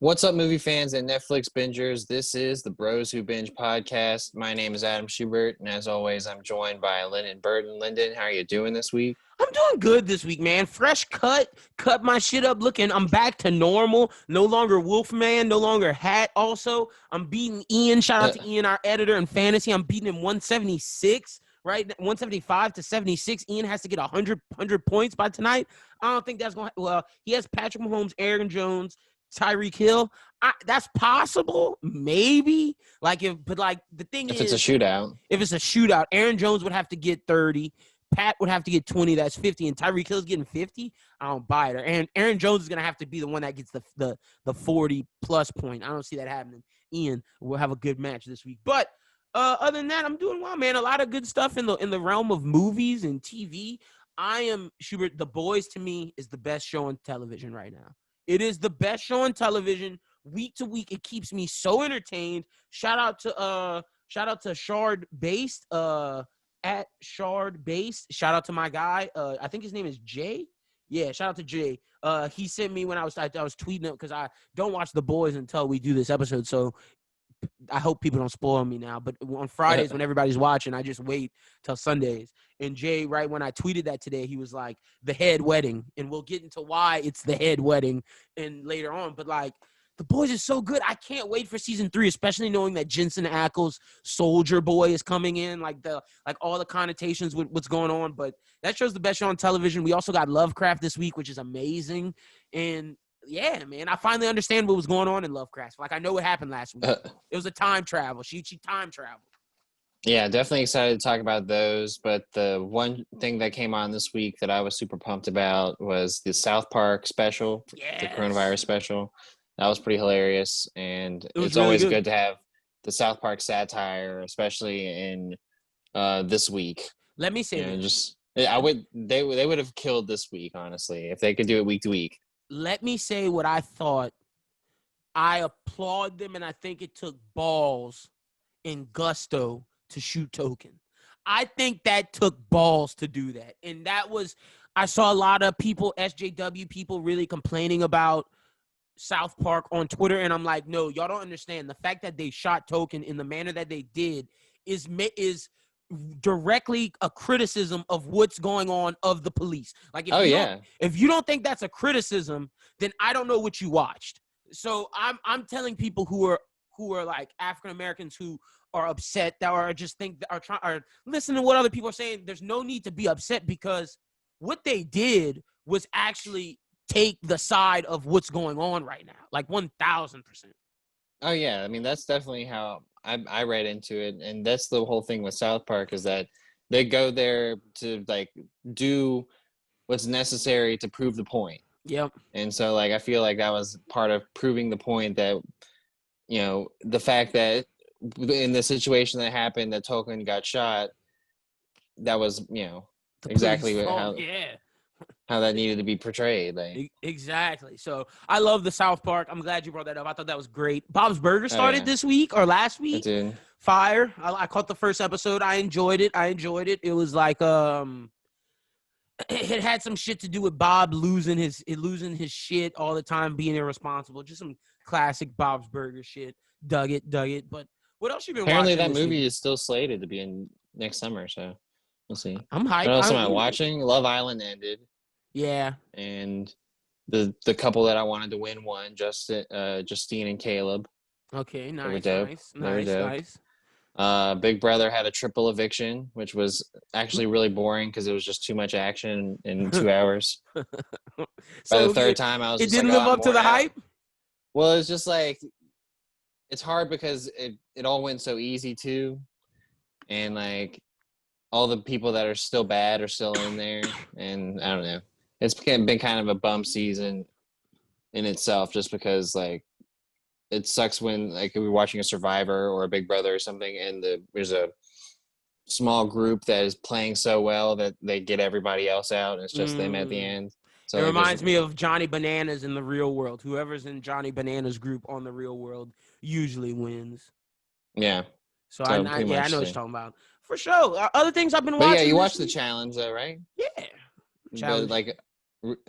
What's up, movie fans and Netflix bingers? This is the Bros Who Binge podcast. My name is Adam Schubert, and as always, I'm joined by Lyndon Burton. Lyndon, how are you doing this week? I'm doing good this week, man. Fresh cut my shit up looking. I'm back to normal. No longer Wolfman, no longer Hat. Also, I'm beating Ian. Shout out to Ian, our editor in fantasy. I'm beating him 176, right? 175 to 76. Ian has to get 100 points by tonight. I don't think that's going to, well, he has Patrick Mahomes, Aaron Jones, Tyreek Hill. That's possible, maybe. The thing if is, it's a shootout, Aaron Jones would have to get 30. Pat would have to get 20. That's 50. And Tyreek Hill's getting 50. I don't buy it. And Aaron Jones is going to have to be the one that gets the 40-plus point. I don't see that happening. Ian will have a good match this week. But other than that, I'm doing well, man. A lot of good stuff in the realm of movies and TV. Schubert, The Boys, to me, is the best show on television right now. It is the best show on television. Week to week, it keeps me so entertained. Shout out to Shard Based, at Shard Based. Shout out to my guy. I think his name is Jay. Yeah, shout out to Jay. He sent me when I was tweeting it because I don't watch The Boys until we do this episode. So I hope people don't spoil me now. But on Fridays when everybody's watching, I just wait till Sundays. And Jay, right when I tweeted that today, he was like, the head wedding. And we'll get into why it's the head wedding and later on. But like, The Boys is so good. I can't wait for season 3, especially knowing that Jensen Ackles' Soldier Boy is coming in, like all the connotations with what's going on. But that show's the best show on television. We also got Lovecraft this week, which is amazing. And yeah, man, I finally understand what was going on in Lovecraft. Like, I know what happened last week. It was a time travel. She time traveled. Yeah, definitely excited to talk about those. But the one thing that came on this week that I was super pumped about was the South Park special, Yes. the coronavirus special. That was pretty hilarious, and it's really always good. good to have the South Park satire, especially in this week. Let me say this. They would have killed this week, honestly, if they could do it week to week. Let me say what I thought. I applaud them, and I think it took balls and gusto to shoot Token. I think that took balls to do that, and I saw a lot of people, SJW people, really complaining about South Park on Twitter, and I'm like, no, y'all don't understand. The fact that they shot Token in the manner that they did is directly a criticism of what's going on of the police. Like, if you don't think that's a criticism, then I don't know what you watched. So I'm telling people who are like African Americans who are upset, that are listening to what other people are saying. There's no need to be upset, because what they did was actually take the side of what's going on right now, like 1,000%. Oh yeah, I mean, that's definitely how I read into it, and that's the whole thing with South Park, is that they go there to like do what's necessary to prove the point. Yep. And so like I feel like that was part of proving the point that, you know, the fact that in the situation that happened, that Token got shot, that was, you know, exactly how that needed to be portrayed. Like. Exactly. So I love the South Park. I'm glad you brought that up. I thought that was great. Bob's Burgers started this week or last week. It did. Fire. I caught the first episode. I enjoyed it. It was like it had some shit to do with Bob losing his shit all the time, being irresponsible. Just some classic Bob's Burgers shit. Dug it. But what else you been Apparently watching? Apparently that movie is still slated to be in next summer, so we'll see. I'm hyped. What else am I watching? Love Island ended. Yeah. And the couple that I wanted to win won, Justine and Caleb. Okay, nice. They were dope. Nice. Big Brother had a triple eviction, which was actually really boring because it was just too much action in 2 hours. By the third time, I was just like, it didn't live up to the hype? Well, it's just like, it's hard because it all went so easy too. And like, all the people that are still bad are still in there. And I don't know. It's been kind of a bum season in itself, just because like it sucks when like we're watching a Survivor or a Big Brother or something, and there's a small group that is playing so well that they get everybody else out, and it's just them at the end. So it reminds me of Johnny Bananas in The Real World. Whoever's in Johnny Bananas group on The Real World usually wins. Yeah. So I know what you're talking about. For sure. Other things I've been watching. But yeah, you watched the challenge though, right? Yeah. Challenge. But like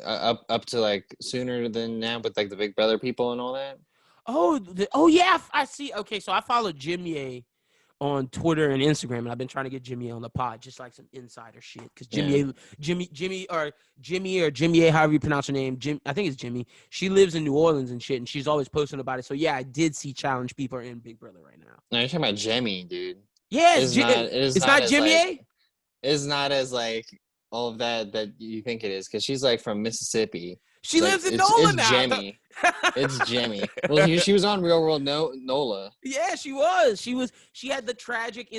up to like sooner than now with like the Big Brother people and all that? Oh yeah, I see. Okay, so I follow Jimmy on Twitter and Instagram, and I've been trying to get Jimmy on the pod, just like some insider shit. Because Jimmy, however you pronounce her name, I think it's Jimmy. She lives in New Orleans and shit, and she's always posting about it. So yeah, I did see challenge people are in Big Brother right now. No, you're talking about Jemmy, dude. Yeah, It is it's not not as Jimmy like A. it's not as like all of that you think it is, because she's like from Mississippi. She Like lives in NOLA now. Jemmy. It's Jemmy. Well, she was on Real World NOLA. Yeah, she was. She had the tragic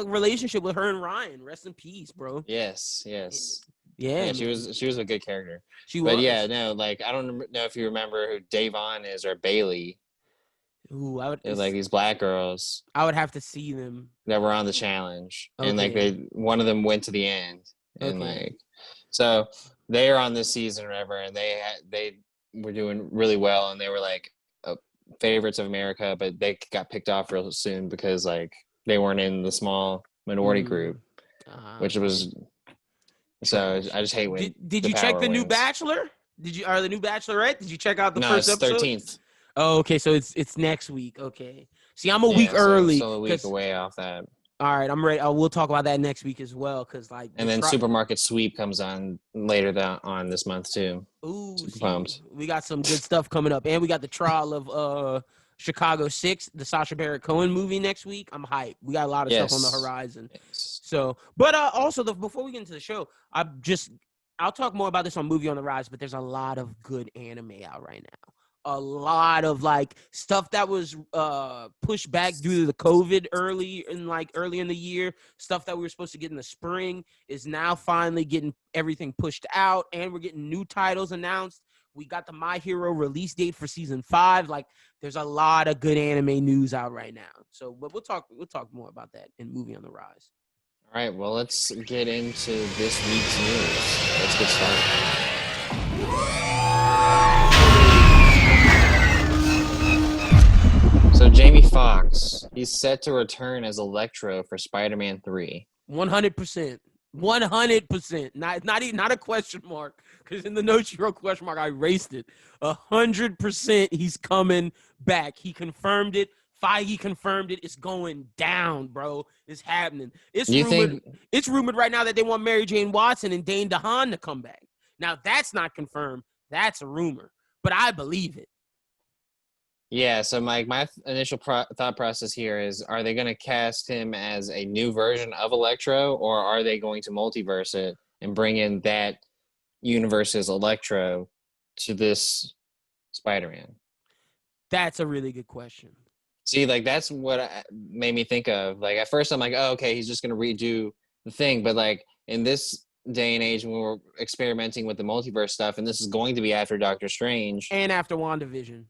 relationship with her and Ryan. Rest in peace, bro. Yes. Yeah, Yeah, man. she was a good character. She But was. yeah, no, like I don't know if you remember who Davon is or Bailey. Ooh, They're like these black girls I would have to see them. that were on the challenge, and like Okay. one of them went to the end, and Okay. like so they are on this season or whatever, and they were doing really well, and they were like favorites of America, but they got picked off real soon because like they weren't in the small minority group, which was so trash. I just hate when Did you check the new Bachelor? Or the new Bachelorette? Did you check out the first it's episode? 13th. Oh, okay, so it's next week. Okay. See, I'm a Yeah, week so early. still a week away off that. All right, I'm ready. We'll talk about that next week as well, because like. And then Supermarket Sweep comes on later on this month too. Ooh, pumped. We got some good stuff coming up, and we got the trial of Chicago 6, the Sacha Baron Cohen movie next week. I'm hyped. We got a lot of stuff on the horizon. Yes. So, but also before we get into the show, I'll talk more about this on Movie on the Rise, but there's a lot of good anime out right now. A lot of like stuff that was pushed back due to the COVID early in the year. Stuff that we were supposed to get in the spring is now finally getting everything pushed out, and we're getting new titles announced. We got the My Hero release date for season 5. Like, there's a lot of good anime news out right now. So, but we'll talk more about that in Movie on the Rise. All right, well, let's get into this week's news. Let's get started. So Jamie Foxx, he's set to return as Electro for Spider-Man 3. 100%. 100%. Not a question mark, because in the notes you wrote question mark, I erased it. 100% he's coming back. He confirmed it. Feige confirmed it. It's going down, bro. It's happening. It's rumored right now that they want Mary Jane Watson and Dane DeHaan to come back. Now, that's not confirmed. That's a rumor. But I believe it. Yeah, so my initial thought process here is, are they going to cast him as a new version of Electro, or are they going to multiverse it and bring in that universe's Electro to this Spider-Man? That's a really good question. See, like, that's what made me think of. Like, at first I'm like, oh, okay, he's just going to redo the thing. But, like, in this day and age when we're experimenting with the multiverse stuff, and this is going to be after Doctor Strange. And after WandaVision.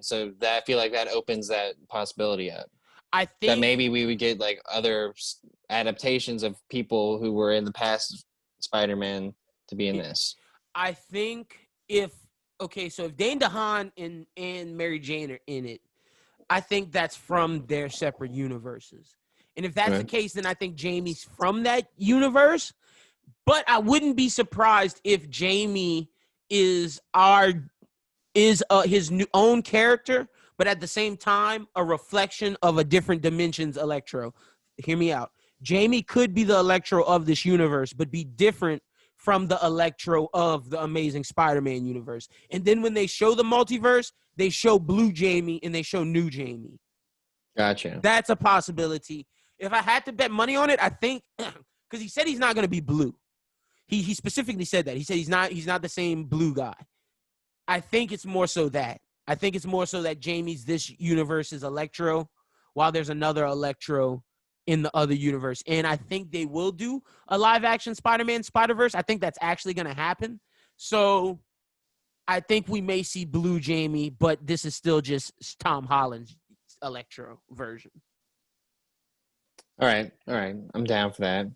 So that I feel like that opens that possibility up. I think that maybe we would get like other adaptations of people who were in the past Spider-Man to be in this. I think if Dane DeHaan and Mary Jane are in it, I think that's from their separate universes. And if that's the case, then I think Jamie's from that universe. But I wouldn't be surprised if Jamie is his new own character, but at the same time, a reflection of a different dimension's Electro. Hear me out. Jamie could be the Electro of this universe, but be different from the Electro of the Amazing Spider-Man universe. And then when they show the multiverse, they show Blue Jamie and they show New Jamie. Gotcha. That's a possibility. If I had to bet money on it, I think, because he said he's not going to be blue. He specifically said that. He said he's not the same blue guy. I think it's more so that. I think it's more so that Jamie's this universe's Electro, while there's another Electro in the other universe. And I think they will do a live-action Spider-Man Spider-Verse. I think that's actually going to happen. So I think we may see Blue Jamie, but this is still just Tom Holland's Electro version. All right. I'm down for that.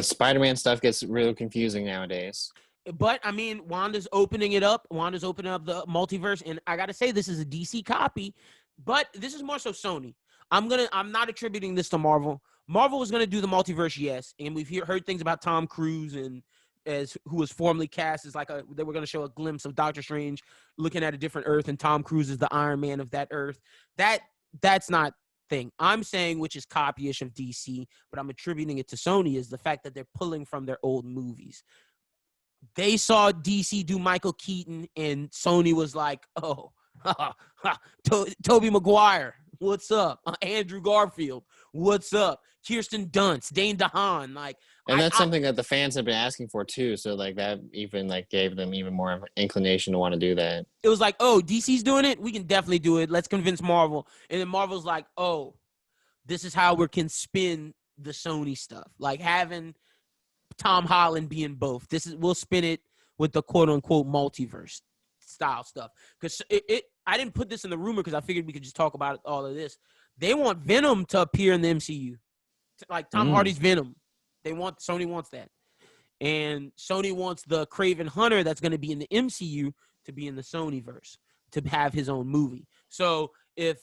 Spider-Man stuff gets real confusing nowadays. But, I mean, Wanda's opening it up. Wanda's opening up the multiverse. And I got to say, this is a DC copy. But this is more so Sony. I'm not attributing this to Marvel. Marvel was going to do the multiverse, yes. And we've heard things about Tom Cruise and as who was formerly cast as they were going to show a glimpse of Doctor Strange looking at a different Earth, and Tom Cruise is the Iron Man of that Earth. That's not thing I'm saying, which is copyish of DC, but I'm attributing it to Sony, is the fact that they're pulling from their old movies. They saw DC do Michael Keaton, and Sony was like, oh, Tobey Maguire, what's up? Andrew Garfield, what's up? Kirsten Dunst, Dane DeHaan, and that's something that the fans have been asking for too. So like that even like gave them even more inclination to want to do that. It was like, oh, DC's doing it, we can definitely do it. Let's convince Marvel, and then Marvel's like, oh, this is how we can spin the Sony stuff, like having Tom Holland being both. We'll spin it with the quote unquote multiverse style stuff. Because I didn't put this in the rumor because I figured we could just talk about all of this. They want Venom to appear in the MCU, like Tom Hardy's Venom. Sony wants that, and Sony wants the Kraven Hunter that's going to be in the MCU to be in the Sonyverse to have his own movie. So if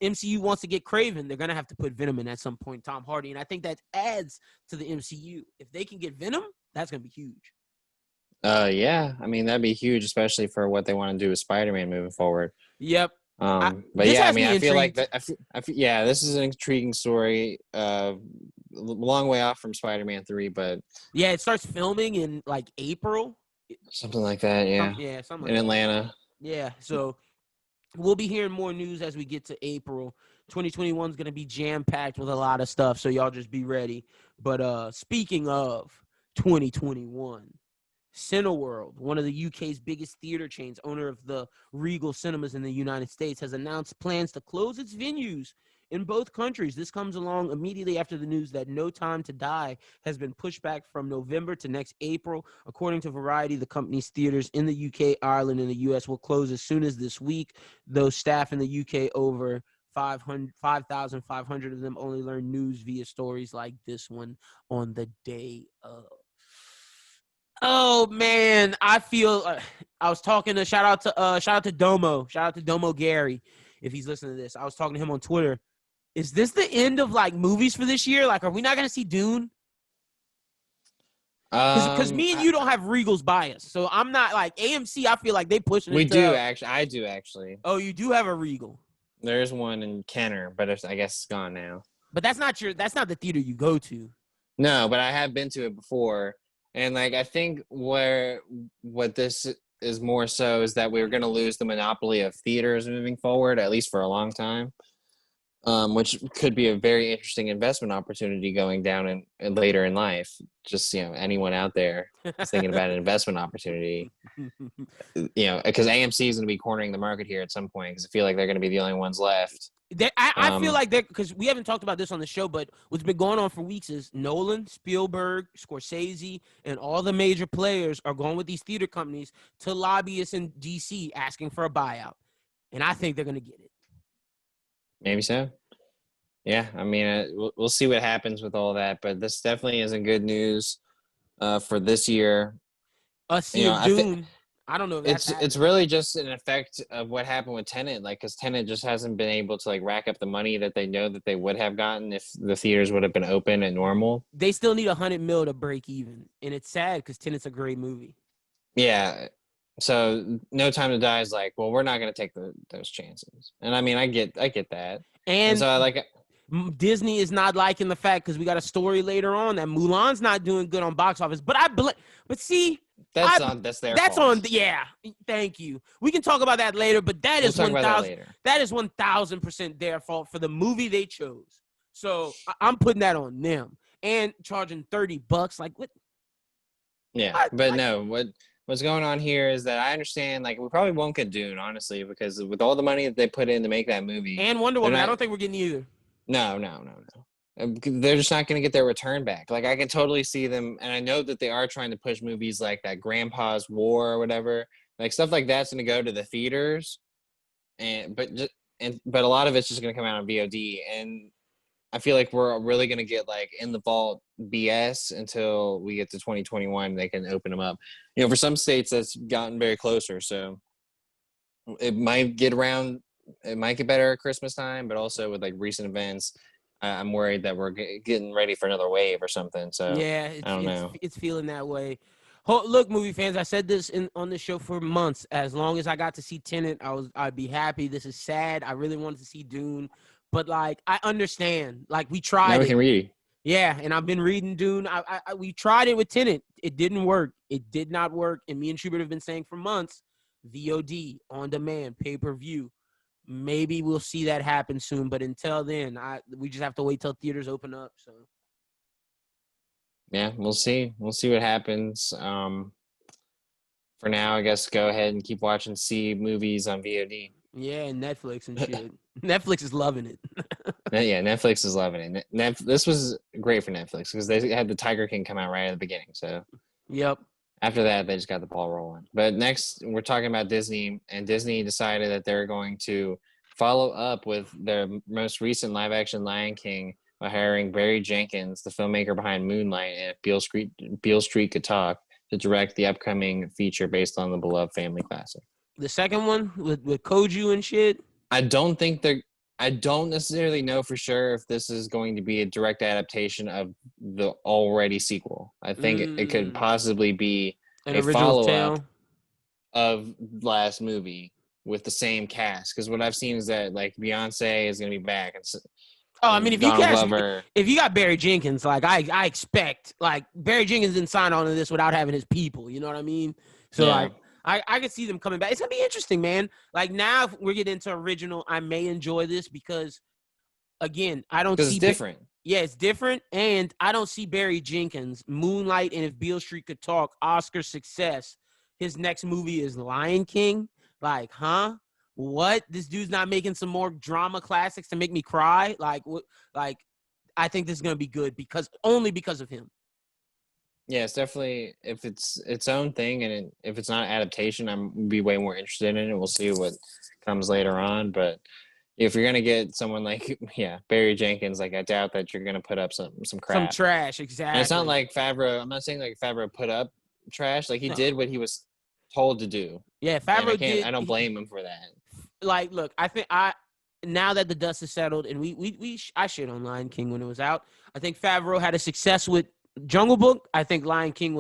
MCU wants to get Kraven, they're going to have to put Venom in at some point, Tom Hardy. And I think that adds to the MCU. If they can get Venom, that's going to be huge. Yeah. I mean, that'd be huge, especially for what they want to do with Spider-Man moving forward. Yep. But yeah, I mean, I feel like that. Yeah, this is an intriguing story. Long way off from Spider-Man 3, but yeah, it starts filming in like April. Something like that. Yeah. Something in like Atlanta. That. Yeah. So we'll be hearing more news as we get to April. 2021 is going to be jam-packed with a lot of stuff, so y'all just be ready. But speaking of 2021, Cineworld, one of the UK's biggest theater chains, owner of the Regal Cinemas in the United States, has announced plans to close its venues in both countries. This comes along immediately after the news that No Time to Die has been pushed back from November to next April. According to Variety, the company's theaters in the UK, Ireland, and the US will close as soon as this week, though staff in the UK, over 5,500 of them, only learn news via stories like this one on the day of. Oh man, I feel. I was talking to shout out to Domo Gary, if he's listening to this. I was talking to him on Twitter. Is this the end of like movies for this year? Like, are we not gonna see Dune? Because me and you don't have Regal's bias, so I'm not like AMC. I feel like they pushing. We do actually. I do actually. Oh, you do have a Regal. There's one in Kenner, but I guess it's gone now. But that's not the theater you go to. No, but I have been to it before. And like I think what this is more so is that we're going to lose the monopoly of theaters moving forward, at least for a long time, which could be a very interesting investment opportunity going down and later in life. Just anyone out there is thinking about an investment opportunity, because AMC is going to be cornering the market here at some point because I feel like they're going to be the only ones left. I feel like because we haven't talked about this on the show, but what's been going on for weeks is Nolan, Spielberg, Scorsese, and all the major players are going with these theater companies to lobbyists in DC asking for a buyout, and I think they're going to get it. Maybe so. Yeah, I mean, we'll see what happens with all that, but this definitely isn't good news for this year. Dune. I don't know. If it's really just an effect of what happened with Tenet, because Tenet just hasn't been able to rack up the money that they know that they would have gotten if the theaters would have been open and normal. They still need $100 million to break even, and it's sad because Tenet's a great movie. Yeah, so No Time to Die is like, well, we're not going to take those chances, and I mean, I get that, and so I like it. Disney is not liking the fact because we got a story later on that Mulan's not doing good on box office, but see. That's their fault. Yeah, thank you. We can talk about that later, but that is 1,000% their fault for the movie they chose. So I'm putting that on them and charging $30. Like what? Yeah, what's going on here is that I understand we probably won't get Dune, honestly, because with all the money that they put in to make that movie and Wonder Woman, I don't think we're getting either. No. They're just not going to get their return back. I can totally see them, and I know that they are trying to push movies like that Grandpa's War or whatever. Stuff like that's going to go to the theaters, but a lot of it's just going to come out on VOD. And I feel like we're really going to get in the vault BS until we get to 2021. They can open them up. For some states that's gotten very closer, so it might get better at Christmas time, but also with recent events. I'm worried that we're getting ready for another wave or something. So Yeah, I don't know. it's feeling that way. Look, movie fans, I said this on the show for months. As long as I got to see Tenet, I'd be happy. This is sad. I really wanted to see Dune, but like I understand. Like we Now tried we it. can read. Yeah, and I've been reading Dune. We tried it with Tenet. It didn't work. It did not work. And me and Schubert have been saying for months, VOD, on demand, pay-per-view. Maybe we'll see that happen soon. But until then, we just have to wait till theaters open up. So Yeah, we'll see. We'll see what happens. For now, I guess go ahead and keep watching C movies on VOD. yeah, and Netflix and shit. Netflix is loving it. Yeah, Netflix is loving it. This was great for Netflix because they had the Tiger King come out right at the beginning. So Yep. after that, they just got the ball rolling. But next, we're talking about Disney, and Disney decided that they're going to follow up with their most recent live-action Lion King by hiring Barry Jenkins, the filmmaker behind Moonlight, and if Beale Street Could Talk, to direct the upcoming feature based on the beloved family classic. The second one with Koju and shit. I don't think they're. I don't necessarily know for sure if this is going to be a direct adaptation of the already sequel. I think it could possibly be An a original follow-up tale of last movie with the same cast. Because what I've seen is that like Beyonce is going to be back, and I mean, Donald Glover. if you got Barry Jenkins, like I expect, like Barry Jenkins didn't sign on to this without having his people. You know what I mean? So Yeah. like, I could see them coming back. It's gonna be interesting, man. Like now, if we're getting into original, I may enjoy this because, again, I don't see It's different. Yeah, it's different, and I don't see Barry Jenkins, Moonlight, and if Beale Street Could Talk, Oscar success. His next movie is Lion King. Like, huh? What? This dude's not making some more drama classics to make me cry? Like, what? Like, I think this is gonna be good only because of him. Yeah, it's definitely if it's its own thing, and if it's not adaptation, I'm be way more interested in it. We'll see what comes later on, but if you're gonna get someone like Barry Jenkins, like I doubt that you're gonna put up some crap. Some trash, exactly. And it's not like Favreau. I'm not saying like Favreau put up trash. Like he did what he was told to do. Yeah, Favreau did. I don't blame him for that. Like, look, I think now that the dust has settled, and I shit on Lion King when it was out. I think Favreau had a success with Jungle Book. I think Lion King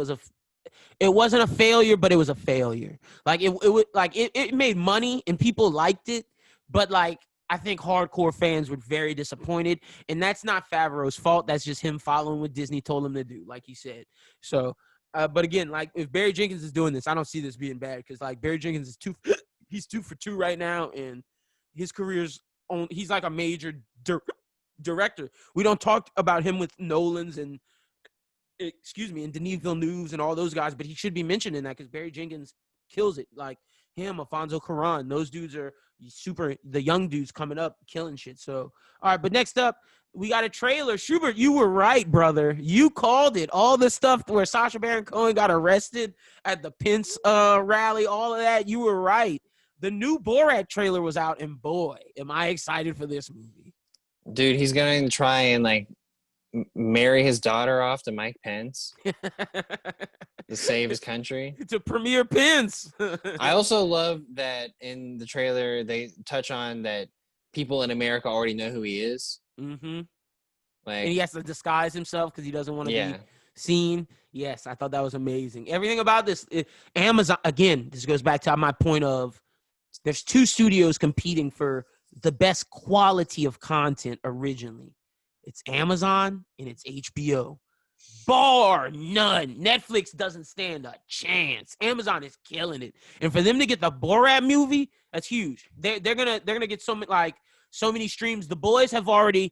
it wasn't a failure, but it was a failure. Like it made money and people liked it, but like I think hardcore fans were very disappointed, and that's not Favreau's fault. That's just him following what Disney told him to do, like he said. So, but again, like if Barry Jenkins is doing this, I don't see this being bad because like Barry Jenkins is he's 2 for 2 right now, and his career's on. He's like a major director. We don't talk about him with Nolan's and Denis Villeneuve and all those guys, but he should be mentioned in that because Barry Jenkins kills it. Like him, Alfonso Cuarón, those dudes are the young dudes coming up, killing shit. So, all right, but next up, we got a trailer. Schubert, you were right, brother. You called it. All the stuff where Sacha Baron Cohen got arrested at the Pence rally, all of that, you were right. The new Borat trailer was out, and boy, am I excited for this movie. Dude, he's going to try and like marry his daughter off to Mike Pence to save his country. To Premier Pence. I also love that in the trailer they touch on that people in America already know who he is. Mm-hmm. Like, and he has to disguise himself because he doesn't want to be seen. Yes, I thought that was amazing. Everything about this, Amazon, again, this goes back to my point of there's 2 studios competing for the best quality of content originally. It's Amazon and it's HBO. Bar none. Netflix doesn't stand a chance. Amazon is killing it. And for them to get the Borat movie, that's huge. They're gonna get so many streams. The boys have already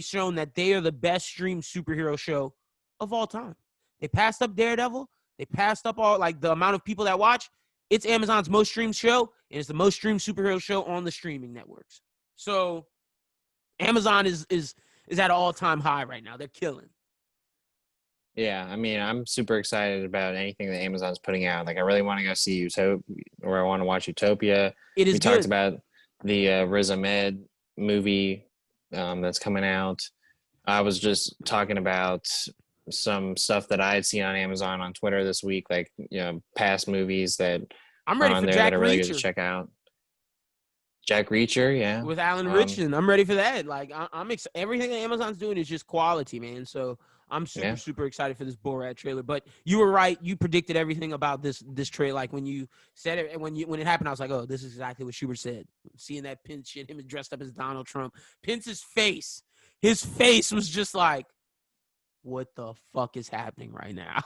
shown that they are the best streamed superhero show of all time. They passed up Daredevil. They passed up all like the amount of people that watch. It's Amazon's most streamed show, and it's the most streamed superhero show on the streaming networks. So Amazon is at an all-time high right now. They're killing. Yeah, I mean, I'm super excited about anything that Amazon's putting out. Like, I really want to go see Utopia, or I want to watch Utopia. We talked about the Riz Ahmed movie that's coming out. I was just talking about some stuff that I had seen on Amazon on Twitter this week, like past movies that I'm ready are on for there Jack that are really Reacher. good to check out. Jack Reacher, yeah. with Alan Richardson. I'm ready for that. Like everything that Amazon's doing is just quality, man. So I'm Yeah. super excited for this Borat trailer. But you were right. You predicted everything about this trailer. Like when you said it, and when it happened, I was like, oh, this is exactly what Schubert said. Seeing that Pence shit, him dressed up as Donald Trump. Pence's face, his face was just like, what the fuck is happening right now?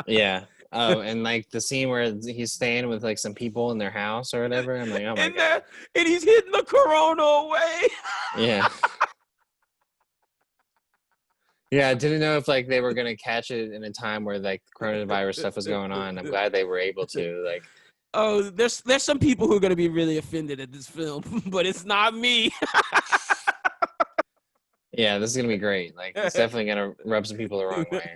Yeah. Oh, and like the scene where he's staying with like some people in their house or whatever. I'm like, oh my God. And he's hitting the corona away. Yeah. Yeah, I didn't know if like they were gonna catch it in a time where like coronavirus stuff was going on. I'm glad they were able to. Like, oh, there's some people who are gonna be really offended at this film, but it's not me. yeah, this is gonna be great. Like, it's definitely gonna rub some people the wrong way.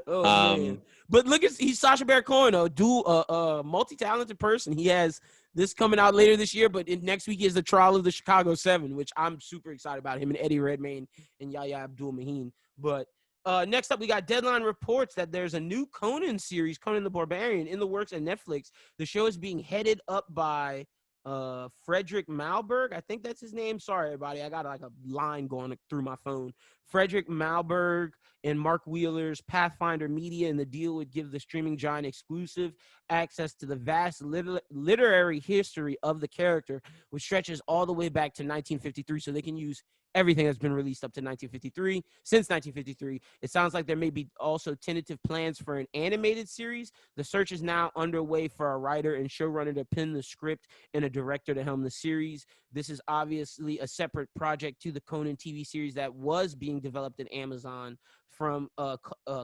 Oh man! But look at he's Sacha Baron Cohen, a multi-talented person. He has this coming out later this year, but next week is the trial of the Chicago 7, which I'm super excited about. Him and Eddie Redmayne and Yahya Abdul-Mateen. But next up, we got Deadline reports that there's a new Conan series, Conan the Barbarian, in the works at Netflix. The show is being headed up by Frederick Malberg. I think that's his name. Sorry, everybody. I got like a line going through my phone. Frederick Malberg and Mark Wheeler's Pathfinder Media, and the deal would give the streaming giant exclusive access to the vast literary history of the character, which stretches all the way back to 1953, so they can use everything that's been released up to 1953. Since 1953, it sounds like there may be also tentative plans for an animated series. The search is now underway for a writer and showrunner to pen the script and a director to helm the series. This is obviously a separate project to the Conan TV series that was being developed at Amazon from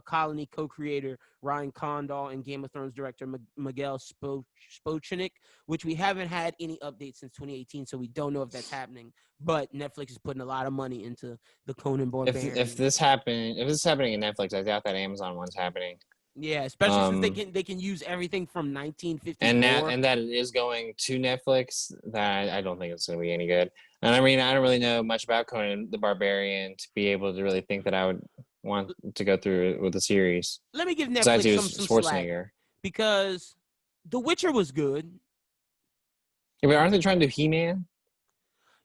Colony co-creator Ryan Condal and Game of Thrones director Miguel Spochnik, which we haven't had any updates since 2018, so we don't know if that's happening. But Netflix is putting a lot of money into the Conan Barbarian. If this is happening in Netflix, I doubt that Amazon one's happening. Yeah, especially since they can use everything from 1954. And that it is going to Netflix. That I don't think it's going to be any good. And I mean, I don't really know much about Conan the Barbarian to be able to really think that I would want to go through it with the series. Let me give Netflix some slack, because The Witcher was good. Yeah, but aren't they trying to do He-Man?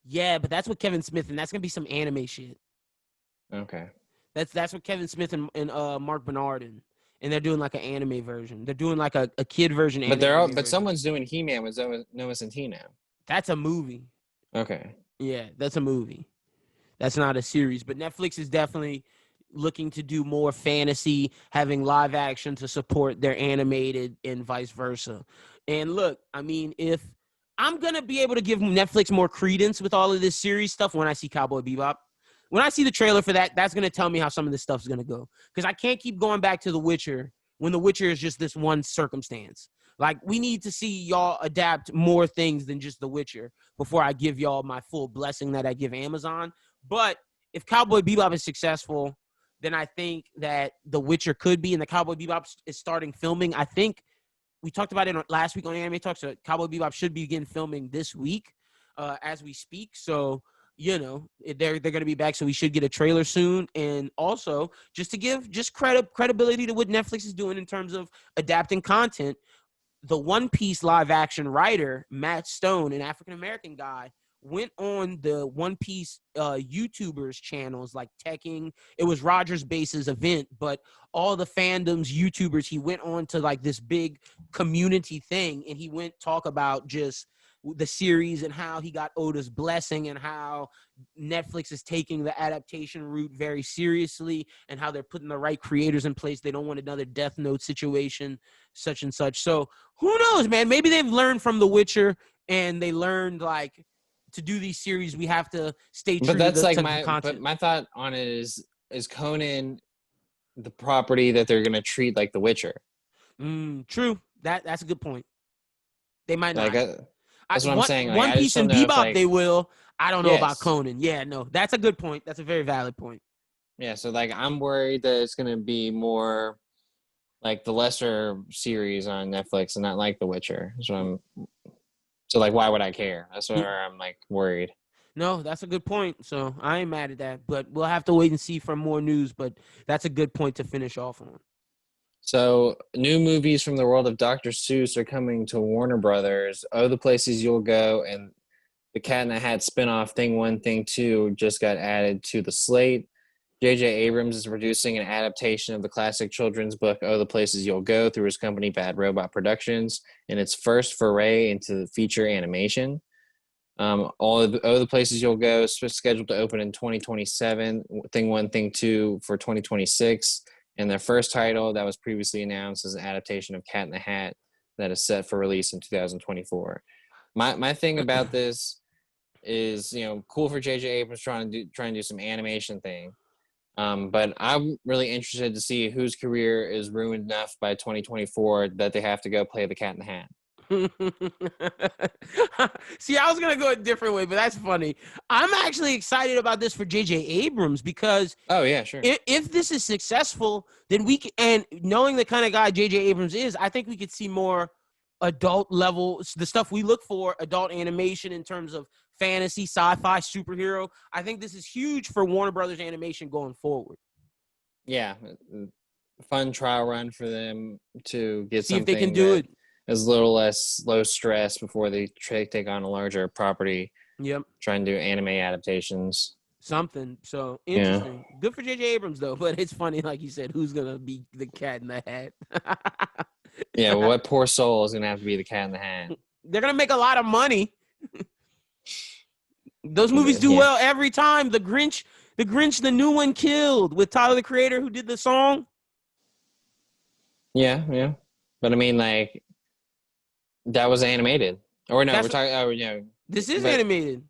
Yeah, but that's with Kevin Smith, and that's gonna be some anime shit. Okay. That's what Kevin Smith and Mark Bernard and they're doing like an anime version. They're doing like a kid version. But someone's doing He-Man with Noah Centineo. That's a movie. Okay. Yeah, that's a movie. That's not a series. But Netflix is definitely looking to do more fantasy, having live action to support their animated and vice versa. And look, I mean, if I'm going to be able to give Netflix more credence with all of this series stuff when I see Cowboy Bebop. When I see the trailer for that, that's going to tell me how some of this stuff is going to go. Because I can't keep going back to The Witcher when The Witcher is just this one circumstance. Like, we need to see y'all adapt more things than just The Witcher before I give y'all my full blessing that I give Amazon. But if Cowboy Bebop is successful, then I think that The Witcher could be, and the Cowboy Bebop is starting filming. I think we talked about it last week on Anime Talk, so Cowboy Bebop should begin filming this week as we speak. So, you know, they're going to be back, so we should get a trailer soon. And also, just to give credibility to what Netflix is doing in terms of adapting content, the One Piece live-action writer, Matt Stone, an African-American guy, went on the One Piece YouTubers channels like Teching. It was Rogers Base's event, but all the fandoms, YouTubers, he went on to like this big community thing, and he went talk about just the series and how he got Oda's blessing and how Netflix is taking the adaptation route very seriously and how they're putting the right creators in place. They don't want another Death Note situation, such and such. So who knows, man? Maybe they've learned from The Witcher and they learned like to do these series, we have to stay true to the content. But my thought on it is Conan the property that they're gonna treat like The Witcher? True. That's a good point. They might not. That's what I'm saying. Like, One Piece and Bebop, they will. I don't know about Yes. Conan. Yeah, no, that's a good point. That's a very valid point. Yeah, so like I'm worried that it's gonna be more like the lesser series on Netflix and not like The Witcher. So like, why would I care? That's where I'm like worried. No, that's a good point. So I ain't mad at that, but we'll have to wait and see for more news. But that's a good point to finish off on. So, new movies from the world of Dr. Seuss are coming to Warner Brothers. Oh, the Places You'll Go and the Cat in the Hat spinoff Thing 1, Thing 2 just got added to the slate. J.J. Abrams is producing an adaptation of the classic children's book Oh, the Places You'll Go through his company Bad Robot Productions in its first foray into feature animation. All of the Places You'll Go is scheduled to open in 2027, Thing 1, Thing 2 for 2026. And their first title that was previously announced is an adaptation of Cat in the Hat that is set for release in 2024. My thing about this is, cool for J.J. Abrams trying to do some animation thing. But I'm really interested to see whose career is ruined enough by 2024 that they have to go play the Cat in the Hat. See, I was gonna go a different way, but that's funny. I'm actually excited about this for J.J. Abrams because oh yeah, sure. If this is successful, then we can, and knowing the kind of guy J.J. Abrams is, I think we could see more adult level, the stuff we look for, adult animation in terms of fantasy, sci-fi, superhero. I think this is huge for Warner Brothers animation going forward. Yeah, fun trial run for them to get see something if they can do it. Is a little less low stress before they take on a larger property. Yep. Trying to do anime adaptations. Something. So interesting. Yeah. Good for J.J. Abrams though, but it's funny, like you said, who's gonna be the Cat in the Hat? Yeah, well, what poor soul is gonna have to be the Cat in the Hat? They're gonna make a lot of money. Those movies do well every time. The Grinch, the new one killed with Tyler the Creator, who did the song. Yeah. But I mean, like, that was animated. Or no, we're talking. Oh, yeah. This is animated.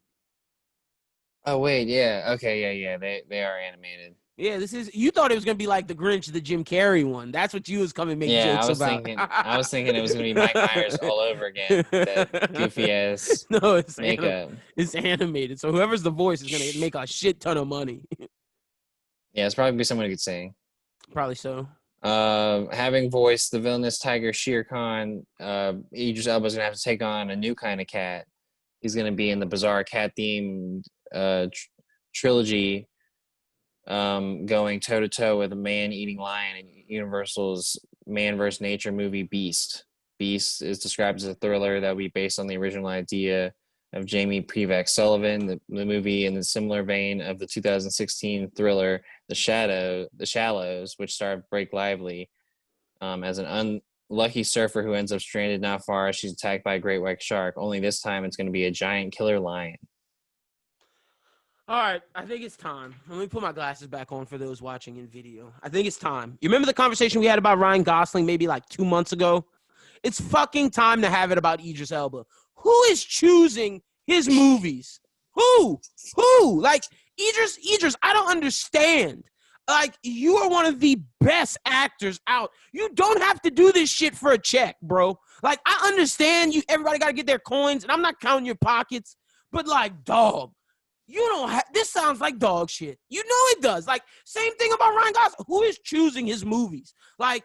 Oh wait, yeah. Okay, yeah. They are animated. Yeah, this is. You thought it was gonna be like the Grinch, the Jim Carrey one. That's what you was coming make jokes about. I was thinking it was gonna be Mike Myers all over again. That goofy ass. No, it's makeup. It's animated, so whoever's the voice is gonna make a shit ton of money. Yeah, it's probably be someone who could sing. Probably so. Having voiced the villainous tiger Shere Khan, Idris Elba's gonna have to take on a new kind of cat. He's gonna be in the bizarre cat themed trilogy, going toe to toe with a man-eating lion in Universal's Man vs. Nature movie Beast. Beast is described as a thriller that will be based on the original idea of Jamie Sullivan, the movie in the similar vein of the 2016 thriller The Shallows, which starred Blake Lively as an unlucky surfer who ends up stranded not far as she's attacked by a great white shark. Only this time it's going to be a giant killer lion. All right, I think it's time. Let me put my glasses back on for those watching in video. I think it's time. You remember the conversation we had about Ryan Gosling maybe like 2 months ago? It's fucking time to have it about Idris Elba. Who is choosing his movies? Who? Like, Idris, I don't understand. Like, you are one of the best actors out. You don't have to do this shit for a check, bro. Like, I understand everybody got to get their coins, and I'm not counting your pockets, but like, dog, you don't have, this sounds like dog shit. You know it does. Like, same thing about Ryan Gosling. Who is choosing his movies? Like,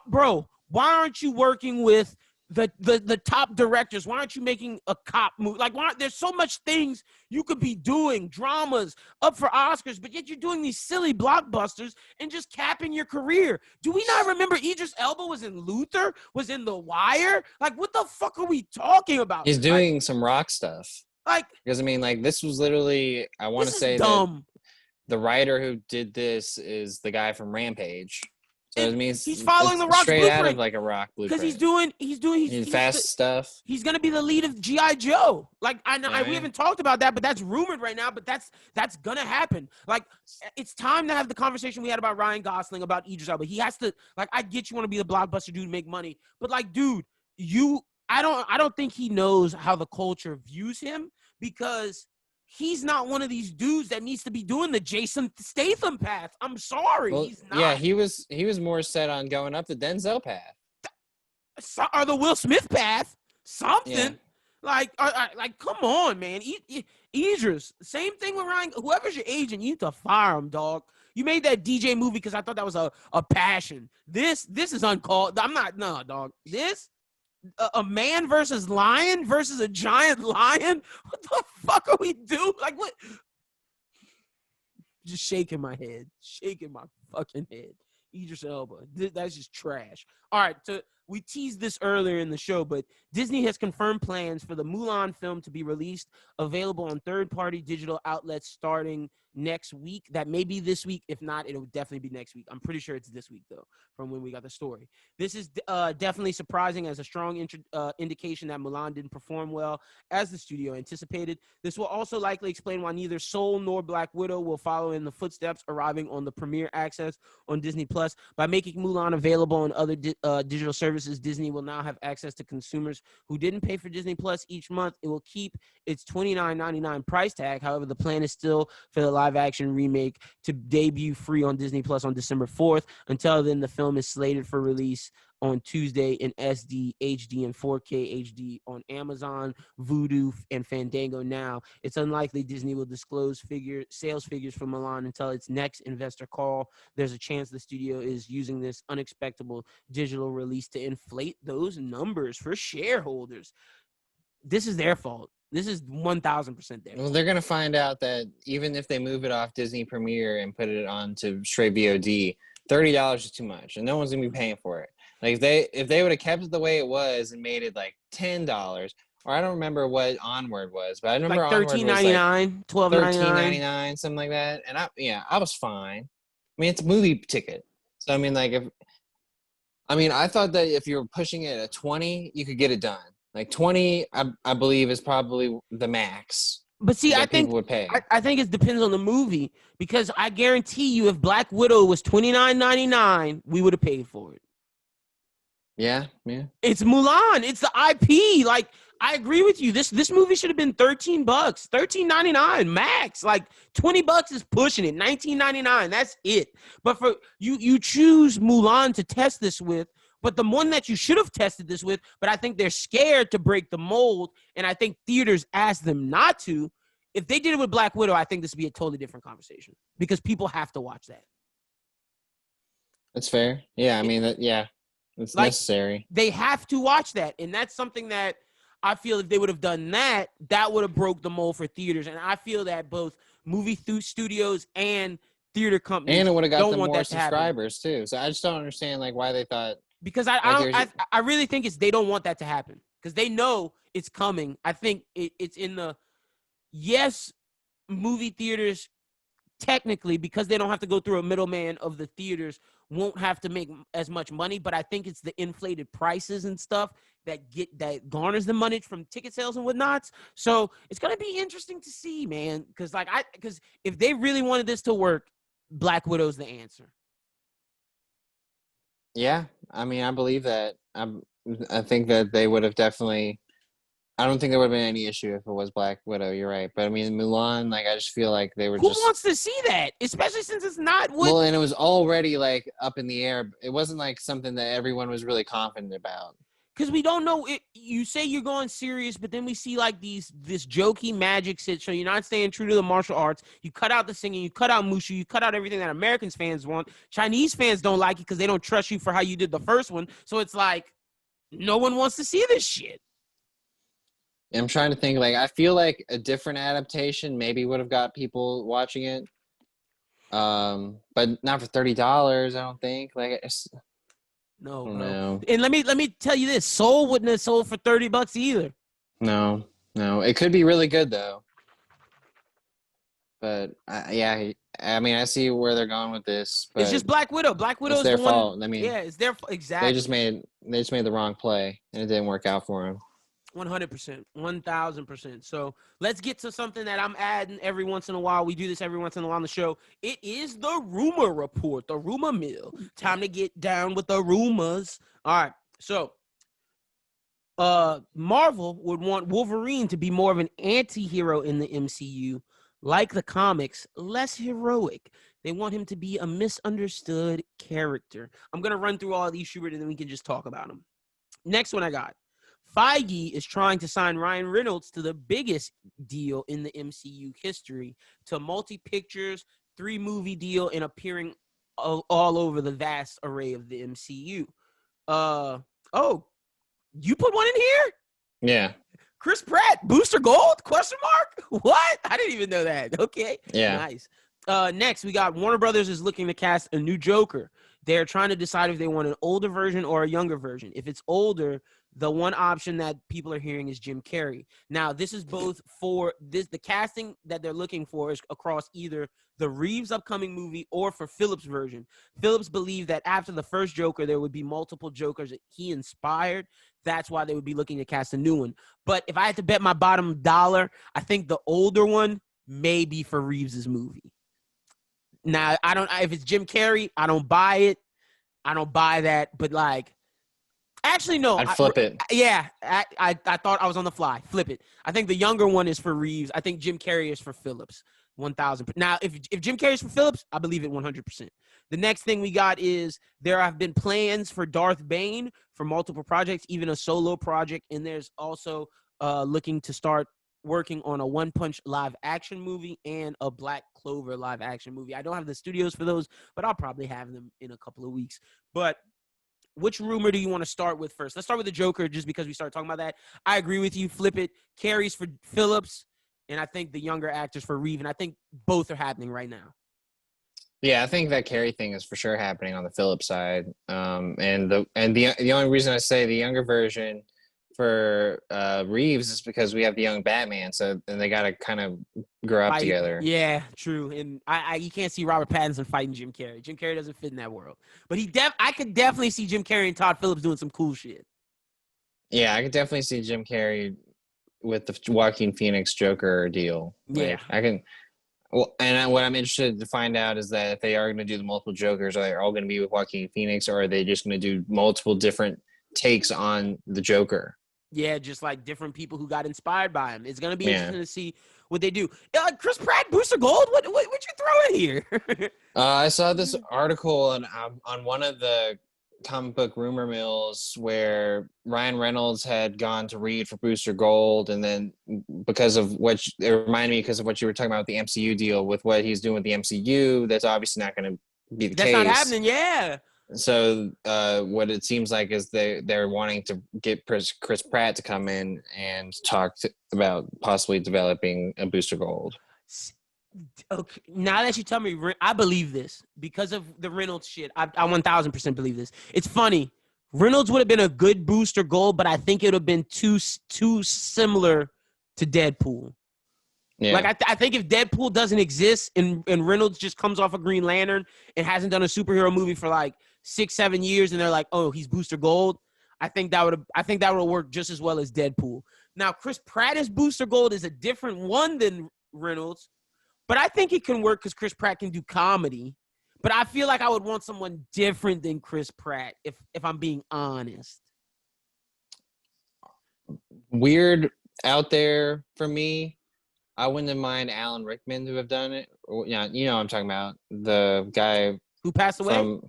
bro, why aren't you working with the top directors? Why aren't you making a cop movie? Like, there's so much things you could be doing, dramas up for Oscars, but yet you're doing these silly blockbusters and just capping your career. Do we not remember Idris Elba was in Luther, was in The Wire? Like, what the fuck are we talking about? He's doing some rock stuff. Like, because I mean, like, this was literally, I want to say dumb. That the writer who did this is the guy from Rampage. So it means he's following the Rock's straight blueprint. Out of like a Rock blueprint. Because he's fast stuff. He's gonna be the lead of G.I. Joe. Like, we haven't talked about that, but that's rumored right now. But that's gonna happen. Like, it's time to have the conversation we had about Ryan Gosling, about Idris Elba. He has to, like, I get you want to be the blockbuster dude, make money, but like, dude, I don't think he knows how the culture views him, because he's not one of these dudes that needs to be doing the Jason Statham path. I'm sorry, well, he's not. Yeah, he was more set on going up the Denzel path, or the Will Smith path. Something. Yeah. Like, come on, man. Idris, same thing with Ryan. Whoever's your agent, you need to fire him, dog. You made that DJ movie because I thought that was a passion. This is uncalled. No, dog. This. A man versus lion versus a giant lion? What the fuck are we doing? Like, what? Just shaking my head. Shaking my fucking head. Idris Elba. That's just trash. All right, so we teased this earlier in the show, but Disney has confirmed plans for the Mulan film to be released, available on third-party digital outlets starting next week. That may be this week. If not, it'll definitely be next week. I'm pretty sure it's this week, though, from when we got the story. This is definitely surprising, as a strong indication that Mulan didn't perform well as the studio anticipated. This will also likely explain why neither Soul nor Black Widow will follow in the footsteps, arriving on the premiere access on Disney Plus. By making Mulan available on other digital services, Disney will now have access to consumers who didn't pay for Disney Plus each month. It will keep its $29.99 price tag. However, the plan is still for the live-action remake to debut free on Disney Plus on December 4th. Until then, the film is slated for release on Tuesday in SD, HD, and 4K HD on Amazon, Vudu, and Fandango now. It's unlikely Disney will disclose sales figures for Mulan until its next investor call. There's a chance the studio is using this unexpected digital release to inflate those numbers for shareholders. This is their fault. This is 1,000% their fault. Well, they're going to find out that even if they move it off Disney Premiere and put it on to straight VOD, $30 is too much, and no one's going to be paying for it. Like if they would have kept it the way it was and made it like $10, or I don't remember what Onward was, but I remember like Onward was like $13.99, $12.99, $13.99, something like that. And I was fine. I mean, it's a movie ticket, so I mean, like I thought that if you were pushing it at 20, you could get it done. Like 20, I believe is probably the max. But see, I think would pay. I think it depends on the movie, because I guarantee you, if Black Widow was $29.99, we would have paid for it. Yeah. It's Mulan. It's the IP. Like, I agree with you. This movie should have been $13, $13.99 max. Like $20 is pushing it. $19.99. That's it. But for you choose Mulan to test this with. But the one that you should have tested this with, but I think they're scared to break the mold, and I think theaters asked them not to. If they did it with Black Widow, I think this would be a totally different conversation, because people have to watch that. That's fair. Yeah, I mean, it's like, necessary. They have to watch that, and that's something that I feel if they would have done that, that would have broke the mold for theaters. And I feel that both movie studios and theater companies and it would have got them more subscribers too. So I just don't understand like why they thought. Because I really think they don't want that to happen, because they know it's coming. I think it's in the movie theaters technically, because they don't have to go through a middleman of the theaters, won't have to make as much money. But I think it's the inflated prices and stuff that garners the money from ticket sales and whatnots. So it's gonna be interesting to see, man. Because if they really wanted this to work, Black Widow's the answer. Yeah, I mean, I believe that. I think that they would have definitely. I don't think there would have been any issue if it was Black Widow. You're right, but I mean, Mulan. Like, I just feel like they were. Who wants to see that? Especially since it's not. Well, and it was already like up in the air. It wasn't like something that everyone was really confident about. Because we don't know. You say you're going serious, but then we see like this jokey magic shit. So you're not staying true to the martial arts. You cut out the singing. You cut out Mushu. You cut out everything that Americans fans want. Chinese fans don't like it because they don't trust you for how you did the first one. So it's like no one wants to see this shit. I'm trying to think. Like, I feel like a different adaptation maybe would have got people watching it, but not for $30. I don't think. Like, No, bro. No. And let me tell you this: Soul wouldn't have sold for $30 either. No. It could be really good though. But I mean, I see where they're going with this. But it's just Black Widow. Black Widow is their fault. I mean, yeah, it's their exactly. They just made the wrong play, and it didn't work out for them. 100%, 1,000%. So let's get to something that I'm adding every once in a while. We do this every once in a while on the show. It is the rumor report, the rumor mill. Time to get down with the rumors. All right. So Marvel would want Wolverine to be more of an anti-hero in the MCU, like the comics, less heroic. They want him to be a misunderstood character. I'm going to run through all of these, Schubert, and then we can just talk about them. Next one I got. Feige is trying to sign Ryan Reynolds to the biggest deal in the MCU history, to multi-pictures, 3-movie deal, and appearing all over the vast array of the MCU. Oh, you put one in here? Yeah. Chris Pratt, Booster Gold? Question mark? What? I didn't even know that. Okay. Yeah. Nice. Next, we got Warner Brothers is looking to cast a new Joker. They're trying to decide if they want an older version or a younger version. If it's older, the one option that people are hearing is Jim Carrey. Now, this is both for this. The casting that they're looking for is across either the Reeves upcoming movie or for Phillips' version. Phillips believed that after the first Joker, there would be multiple Jokers that he inspired. That's why they would be looking to cast a new one. But if I had to bet my bottom dollar, I think the older one may be for Reeves' movie. Now, I don't. If it's Jim Carrey, I don't buy it. I don't buy that. But like, actually, no. I'd flip it. Yeah, I thought I was on the fly. Flip it. I think the younger one is for Reeves. I think Jim Carrey is for Phillips. 1,000. Now, if Jim Carrey is for Phillips, I believe it 100%. The next thing we got is there have been plans for Darth Bane for multiple projects, even a solo project, and there's also looking to start working on a One Punch live action movie and a Black Clover live action movie. I don't have the studios for those, but I'll probably have them in a couple of weeks. But which rumor do you want to start with first? Let's start with the Joker just because we started talking about that. I agree with you. Flip it. Carrie's for Phillips, and I think the younger actors for Reeve, and I think both are happening right now. Yeah, I think that Carrey thing is for sure happening on the Phillips side. And the only reason I say the younger version for Reeves is because we have the young Batman, so and they got to kind of grow up together. Yeah, true. And I you can't see Robert Pattinson fighting Jim Carrey. Jim Carrey doesn't fit in that world. But I could definitely see Jim Carrey and Todd Phillips doing some cool shit. Yeah, I could definitely see Jim Carrey with the Joaquin Phoenix Joker deal. Yeah, I can. Well, and what I'm interested to find out is that if they are going to do the multiple Jokers, are they all going to be with Joaquin Phoenix, or are they just going to do multiple different takes on the Joker? Yeah, just like different people who got inspired by him. It's going to be interesting to see what they do. Chris Pratt, Booster Gold, what you throw in here? I saw this article on one of the comic book rumor mills where Ryan Reynolds had gone to read for Booster Gold, and then because of what it reminded me because of what you were talking about with the MCU deal with what he's doing with the MCU, that's obviously not going to be the case. That's not happening. Yeah. So what it seems like is they're wanting to get Chris Pratt to come in and talk about possibly developing a Booster Gold. Okay, now that you tell me, I believe this because of the Reynolds shit. I 1,000% believe this. It's funny. Reynolds would have been a good Booster Gold, but I think it would have been too similar to Deadpool. Yeah. Like I think if Deadpool doesn't exist and Reynolds just comes off a Green Lantern and hasn't done a superhero movie for like 6-7 years, and they're like, oh, he's Booster Gold. I think that would have worked just as well as Deadpool. Now, Chris Pratt as Booster Gold is a different one than Reynolds. But I think it can work because Chris Pratt can do comedy. But I feel like I would want someone different than Chris Pratt, if I'm being honest. Weird out there for me. I wouldn't mind Alan Rickman to have done it. Yeah, you know what I'm talking about. The guy who passed away?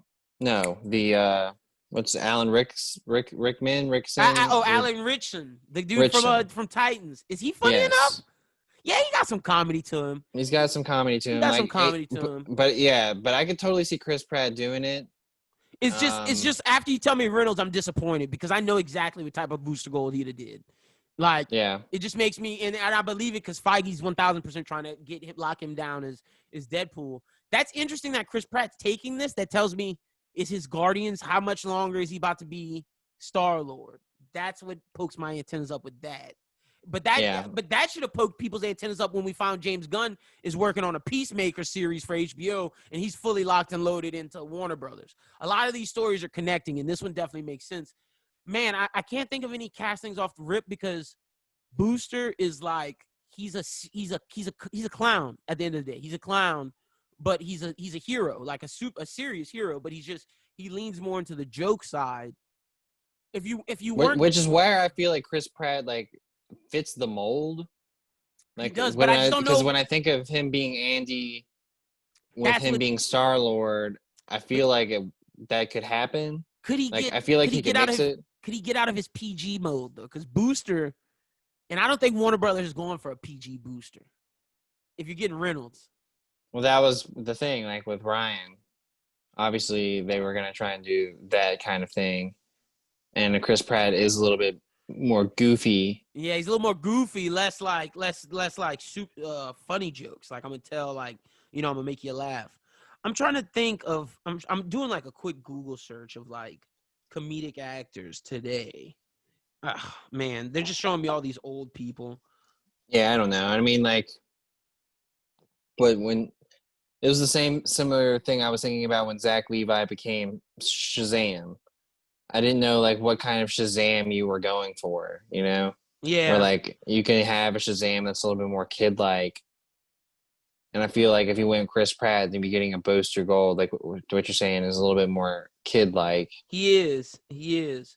What's Alan Rickman? Alan Ritchson. The dude from Titans. Is he funny enough? Yeah, he got some comedy to him. He's got some comedy to him. But I could totally see Chris Pratt doing it. It's just after you tell me Reynolds, I'm disappointed because I know exactly what type of Booster Gold he'd have did. Like, it just makes me, and I believe it because Feige's 1,000% trying to lock him down as Deadpool. That's interesting that Chris Pratt's taking this. That tells me is his Guardians. How much longer is he about to be Star-Lord? That's what pokes my antennas up with that. But that should have poked people's antennas up when we found James Gunn is working on a Peacemaker series for HBO, and he's fully locked and loaded into Warner Brothers. A lot of these stories are connecting, and this one definitely makes sense. Man, I can't think of any castings off the rip because Booster is like he's a clown at the end of the day. He's a clown, but he's a hero, like a serious hero. But he leans more into the joke side. If you weren't, which is where I feel like Chris Pratt fits the mold. Like he does, but I just don't know. Because when I think of him being Andy, with him being Star-Lord, I feel like that could happen. Could he? I feel like he could mix it. Could he get out of his PG mode though? Because Booster, and I don't think Warner Brothers is going for a PG Booster. If you're getting Reynolds. Well, that was the thing. Like with Ryan, obviously they were gonna try and do that kind of thing, and Chris Pratt is a little bit more goofy. Yeah, he's a little more goofy, less like funny jokes. Like I'm gonna tell, I'm gonna make you laugh. I'm trying to think of. I'm doing like a quick Google search of like comedic actors today. Man, they're just showing me all these old people. Yeah, I don't know. I mean, like, but when it was the similar thing I was thinking about when Zach Levi became Shazam. I didn't know like what kind of Shazam you were going for, you know? Where Yeah, like you can have a Shazam that's a little bit more kid-like. And I feel like if you went Chris Pratt, then you'd be getting a Booster Gold, like what you're saying is a little bit more kid-like. he is. He is.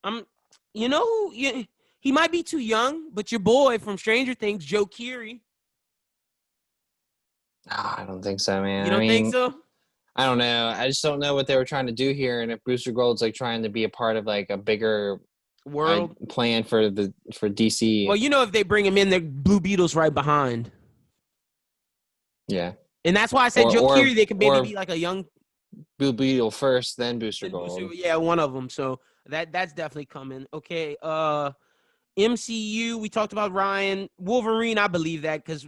I'm. You know, he might be too young, but your boy from Stranger Things, Joe Keery. Oh, I don't think so, You man. I don't think mean, so? I don't know. I just don't know what they were trying to do here, and if Booster Gold's like trying to be a part of like a bigger World. plan for DC. Well, you know, if they bring him in, the Blue Beetle's right behind. Yeah. And that's why I said Or Joe or Keery. They could maybe or be like a young Blue Beetle first, then Booster Booster. Gold. Yeah, one of them. So that's definitely coming. Okay. MCU. We talked about Ryan Wolverine. I believe that because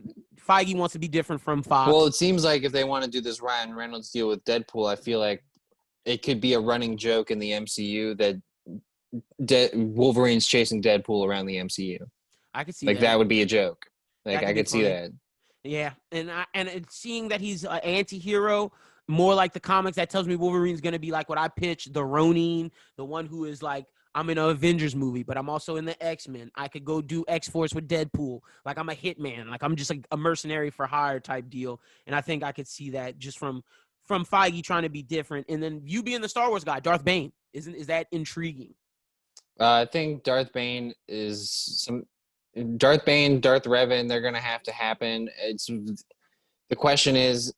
Feige wants to be different from Well, Fox. it seems like if they want to do this Ryan Reynolds deal with Deadpool, I feel like it could be a running joke in the MCU that Wolverine's chasing Deadpool around the MCU. I could see Like that. that would be a joke. Like That could I be could see funny. that. Yeah, and seeing that he's an anti-hero, more like the comics, that tells me Wolverine's gonna be like what I pitched, the Ronin, the one who is like, I'm in an Avengers movie, but I'm also in the X-Men. I could go do X-Force with Deadpool. Like I'm a hitman. Like I'm just like a mercenary for hire type deal. And I think I could see that just from Feige trying to be different. And then you being the Star Wars guy, Darth Bane, is that intriguing? I think Darth Bane, Darth Revan. They're gonna have to happen. It's the question is,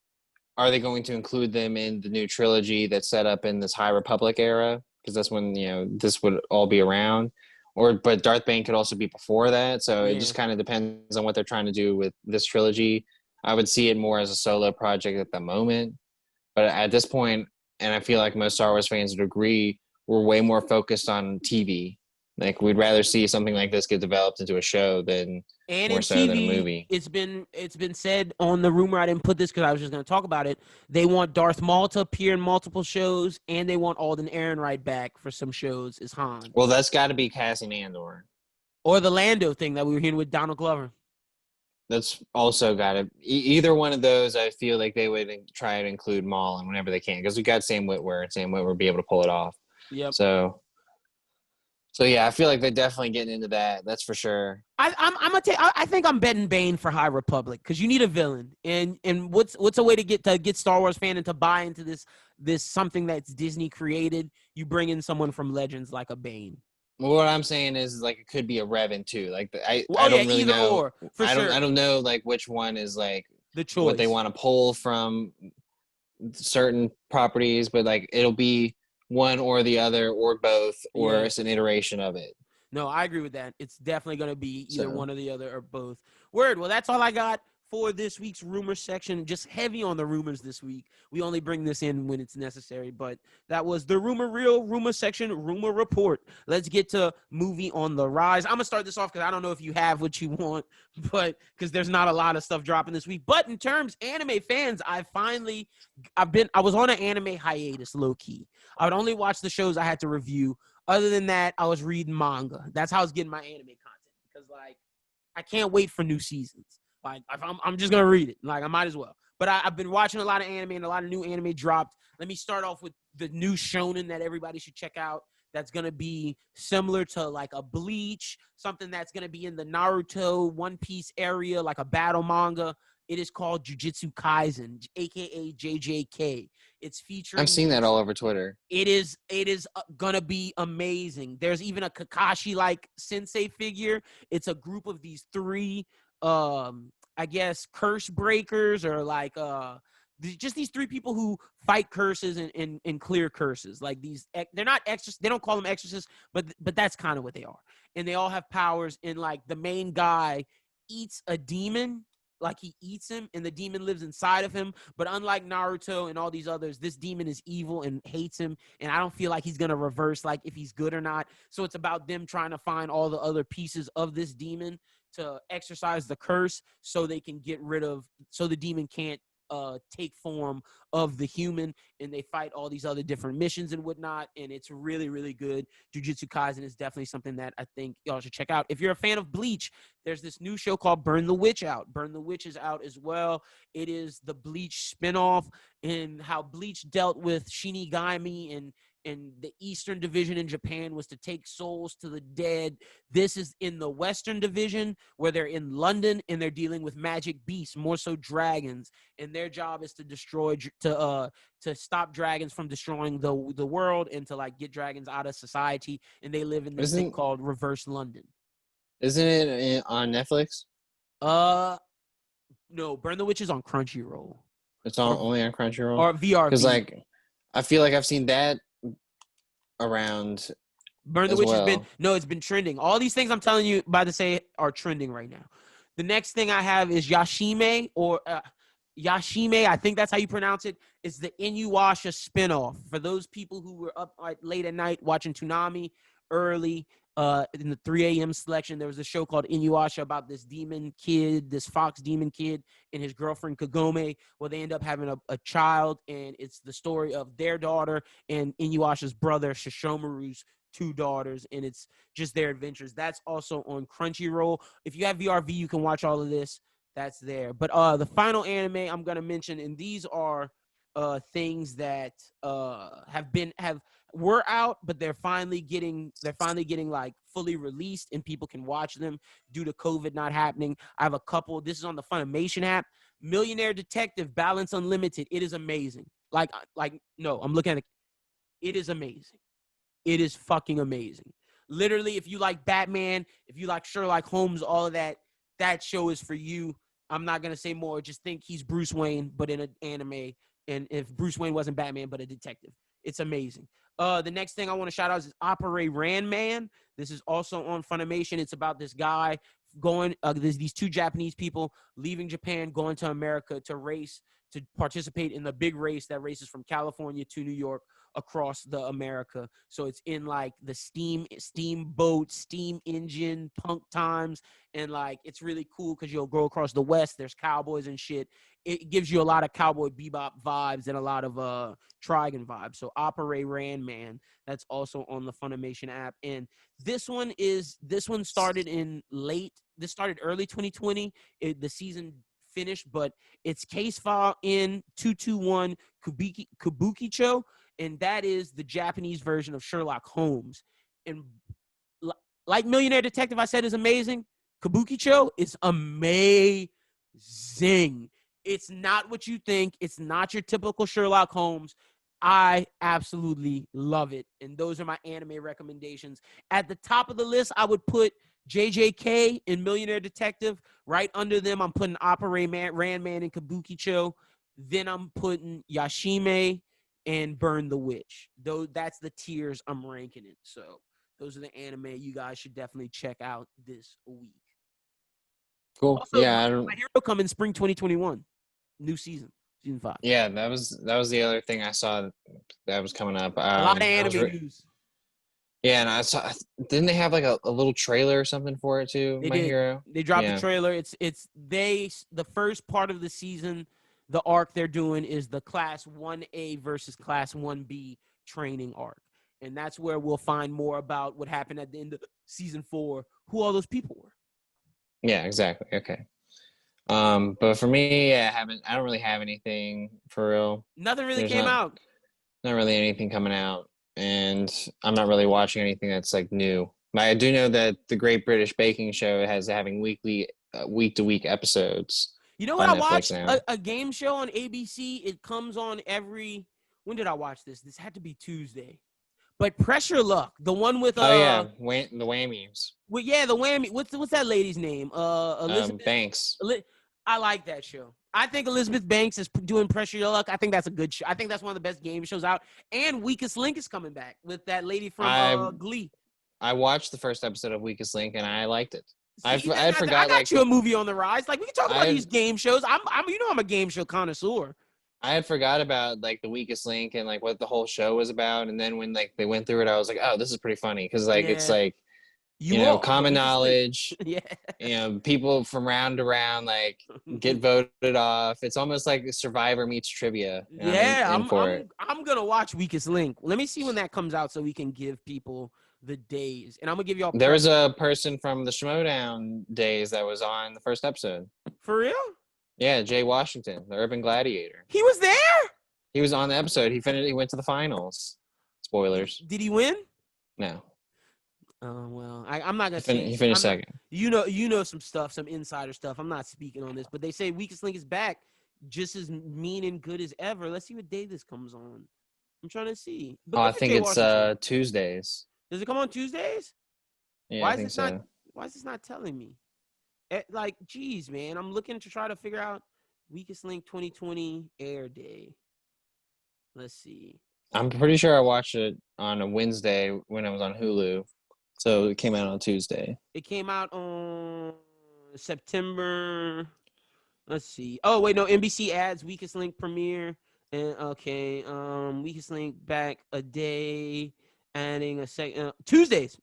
are they going to include them in the new trilogy that's set up in this High Republic era? Because that's when this would all be around. But Darth Bane could also be before that. So it Yeah. just kind of depends on what they're trying to do with this trilogy. I would see it more as a solo project at the moment. But at this point, and I feel like most Star Wars fans would agree, we're way more focused on TV. Like we'd rather see something like this get developed into a show than And more in so than a TV, movie. it's been said on the rumor. I didn't put this because I was just going to talk about it. They want Darth Maul to appear in multiple shows, and they want Alden Ehrenreich back for some shows as Han, Well, that's got to be Cassian Andor. or the Lando thing that we were hearing with Donald Glover. That's also got to either one of those. I feel like they would try to include Maul and whenever they can because we got Sam Witwer and Sam Witwer be able to pull it off. Yep. So yeah, I feel like they're definitely getting into that. That's for sure. I think I'm betting Bane for High Republic because you need a villain, and what's a way to get Star Wars fan and to buy into this something that's Disney created? You bring in someone from Legends like a Bane. Well, what I'm saying is like it could be a Revan too. Like I Well, don't really either know. or for sure. I don't know like which one is like The choice. what they want to pull from certain properties, but like it'll be one or the other or both, or it's an iteration of it. No, I agree with that. It's definitely going to be either one or the other or both. Word. Well, that's all I got for this week's rumor section. Just heavy on the rumors this week. We only bring this in when it's necessary, but that was the rumor section, rumor report. Let's get to movie on the rise. I'm going to start this off because I don't know if you have what you want, but because there's not a lot of stuff dropping this week. But in terms anime fans, I was on an anime hiatus, low key. I would only watch the shows I had to review. Other than that, I was reading manga. That's how I was getting my anime content because, like, I can't wait for new seasons. Like, I'm just going to read it. Like, I might as well. But I've been watching a lot of anime, and a lot of new anime dropped. Let me start off with the new shonen that everybody should check out. That's going to be similar to, like, a Bleach, something that's going to be in the Naruto, One Piece area, like a battle manga. It is called Jujutsu Kaisen, a.k.a. JJK. It's featuring... I've seen that all over Twitter. It is gonna be amazing. There's even a Kakashi-like sensei figure. It's a group of these three, I guess, curse breakers or like just these three people who fight curses and clear curses. Like these, they're not exorcists. They don't call them exorcists, but that's kind of what they are. And they all have powers. And like the main guy eats a demon. Like he eats him and the demon lives inside of him. But unlike Naruto and all these others, this demon is evil and hates him. And I don't feel like he's going to reverse like if he's good or not. So it's about them trying to find all the other pieces of this demon to exercise the curse so they can get rid of, so the demon can't take form of the human, and they fight all these other different missions and whatnot, and it's really, really good. Jujutsu Kaisen is definitely something that I think y'all should check out. If you're a fan of Bleach, there's this new show called Burn the Witch out. Burn the Witch is out as well. It is the Bleach spinoff and how Bleach dealt with Shinigami and the Eastern Division in Japan was to take souls to the dead. This is in the Western Division where they're in London and they're dealing with magic beasts, more so dragons, and their job is to destroy to stop dragons from destroying the world and to like get dragons out of society. And they live in this thing called Reverse London. Isn't it on Netflix? No, Burn the Witch is on Crunchyroll. It's only on Crunchyroll or VRV. Because like I feel like I've seen that around. Burn the Witch it's been trending. All these things I'm telling you about to say are trending right now. The next thing I have is Yashime or Yashime, I think that's how you pronounce it. It's the Inuyasha spinoff. For those people who were up late at night watching Toonami early in the 3 a.m. selection, there was a show called Inuyasha about this demon kid, this fox demon kid, and his girlfriend Kagome. Well, they end up having a child, and it's the story of their daughter and Inuyasha's brother Shishomaru's 2 daughters, and it's just their adventures. That's also on Crunchyroll. If you have VRV, you can watch all of this. That's there. But the final anime I'm gonna mention, and these are things that were out, but they're finally getting like fully released and people can watch them due to COVID not happening. I have a couple. This is on the Funimation app. Millionaire Detective Balance Unlimited. It is amazing. No, I'm looking at it. It is amazing. It is fucking amazing. Literally, if you like Batman, if you like Sherlock Holmes, all of that, that show is for you. I'm not going to say more. Just think he's Bruce Wayne, but in an anime. And if Bruce Wayne wasn't Batman, but a detective. It's amazing. The next thing I want to shout out is Opera Man. This is also on Funimation. It's about this guy going, there's these 2 Japanese people leaving Japan, going to America to race, to participate in the big race that races from California to New York across the America. So it's in like the steamboat, steam engine, punk times. And like, it's really cool because you'll go across the West. There's cowboys and shit. It gives you a lot of Cowboy Bebop vibes and a lot of Trigun vibes. So Opera Man, that's also on the Funimation app. And this one started early 2020. The season finished, but it's Case File in 221 Kabukicho, and that is the Japanese version of Sherlock Holmes. And like Millionaire Detective, I said, is amazing. Kabukicho is amazing. It's not what you think. It's not your typical Sherlock Holmes. I absolutely love it. And those are my anime recommendations. At the top of the list, I would put JJK and Millionaire Detective. Right under them, I'm putting Opera Man and Kabukicho. Then I'm putting Yashime and Burn the Witch. Though that's the tiers I'm ranking it. So those are the anime you guys should definitely check out this week. Cool. Also, yeah, My Hero coming spring 2021. New season 5. Yeah, that was the other thing I saw that was coming up. A lot of anime news. Yeah, and I saw. Didn't they have like a little trailer or something for it too? Hero. They dropped the trailer. The first part of the season, the arc they're doing is the Class 1A versus Class 1B training arc, and that's where we'll find more about what happened at the end of season 4. Who all those people were. Yeah, exactly. Okay. But for me, I don't really have anything for real. Nothing really came out. Not really anything coming out. And I'm not really watching anything that's like new. I do know that the Great British Baking Show having weekly, week-to-week episodes. You know what? I watched a game show on ABC. It comes on when did I watch this? This had to be Tuesday. But Pressure Luck, the one with the Whammies. Well, yeah, the Whammy. What's that lady's name? Elizabeth Banks. I like that show. I think Elizabeth Banks is doing Pressure Your Luck. I think that's a good show. I think that's one of the best game shows out. And Weakest Link is coming back with that lady from Glee. I watched the first episode of Weakest Link and I liked it. I forgot. I got you a movie on the rise. Like we can talk about these game shows. I'm a game show connoisseur. I had forgot about like the Weakest Link and like what the whole show was about. And then when like they went through it, I was like, oh, this is pretty funny because like it's like common knowledge. Yeah. People from round to round like get voted off. It's almost like Survivor meets trivia. I'm gonna watch Weakest Link. Let me see when that comes out so we can give people the days. And I'm gonna give y'all. There was a person from the Schmodown days that was on the first episode. For real? Yeah, Jay Washington, the Urban Gladiator. He was there? He was on the episode. He went to the finals. Spoilers. Did he win? No. Oh well, I'm not gonna say he finished second. You know some stuff, some insider stuff. I'm not speaking on this, but they say Weakest Link is back, just as mean and good as ever. Let's see what day this comes on. I'm trying to see. But I think it's Tuesdays. Does it come on Tuesdays? Yeah, I think so. Why is this not telling me? Geez, man, I'm looking to try to figure out Weakest Link 2020 air day. Let's see. I'm pretty sure I watched it on a Wednesday when I was on Hulu. So it came out on Tuesday. It came out on September. Let's see. Oh, wait, no. NBC adds Weakest Link premiere. And okay. Weakest Link back a day. Adding a second. Tuesdays.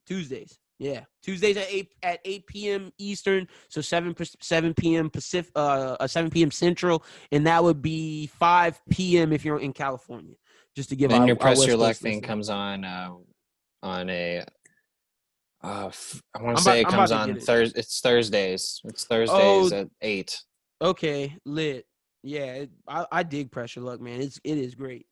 Yeah. Tuesdays at 8 p.m. Eastern. So 7 p.m. Pacific, 7 p.m. Central. And that would be 5 p.m. if you're in California. Just to give and your Press Your Luck thing comes on a I want to say it comes on Thursday. It's Thursdays. It's Thursdays at 8. Okay, lit. Yeah, I dig Press Your Luck, man. It is great.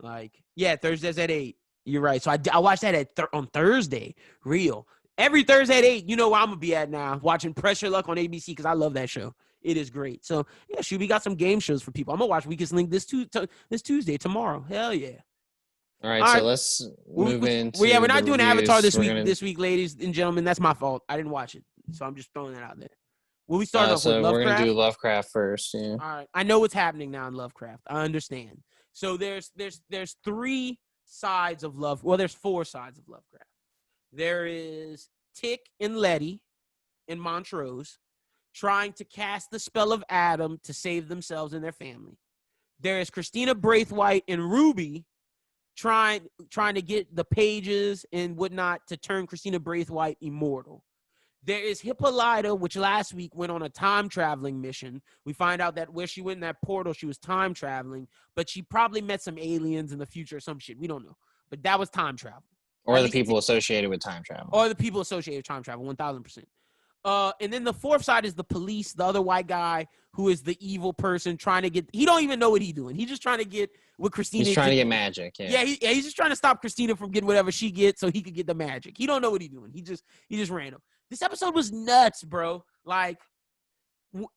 Thursdays at 8. You're right. So I watched that on Thursday. Real. Every Thursday at 8. You know where I'm gonna be at now, watching Press Your Luck on ABC because I love that show. It is great. So yeah, we got some game shows for people. I'm gonna watch Weakest Link this Tuesday tomorrow. Hell yeah. All right, let's move into. We're not doing Avatar this week, ladies and gentlemen. That's my fault. I didn't watch it, so I'm just throwing that out there. Will we start off with Lovecraft? We're gonna do Lovecraft first. Yeah. All right. I know what's happening now in Lovecraft. I understand. So there's 3 sides of love. Well, there's 4 sides of Lovecraft. There is Tick and Letty in Montrose trying to cast the spell of Adam to save themselves and their family. There is Christina Braithwaite and Ruby trying to get the pages and whatnot to turn Christina Braithwaite immortal. There is Hippolyta, which last week went on a time traveling mission. We find out that where she went in that portal, she was time traveling, but she probably met some aliens in the future or some shit. We don't know. But that was time travel. Or the people associated with time travel. 1,000%. And then the 4th side is the police, the other white guy who is the evil person trying to get. He don't even know what he's doing. He's just trying to get what Christina. He's trying to get magic. Yeah. He's just trying to stop Christina from getting whatever she gets, so he could get the magic. He don't know what he's doing. He just random. This episode was nuts, bro.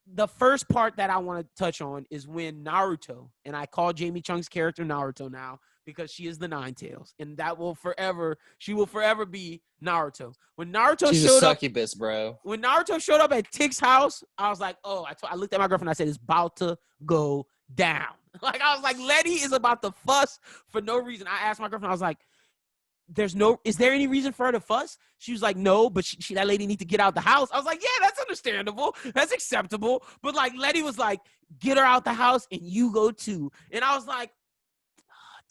The first part that I want to touch on is when Naruto, and I call Jamie Chung's character Naruto now because she is the Nine Tails, and she will forever be Naruto. When Naruto She's showed a succubus, bro. When Naruto showed up at Tick's house, I was like, oh, I looked at my girlfriend. I said, it's about to go down. I was like, Letty is about to fuss for no reason. I asked my girlfriend, I was like, is there any reason for her to fuss? She was like, no, but that lady need to get out the house. I was like, yeah, that's understandable. That's acceptable. But Letty was like, get her out the house and you go too. And I was like,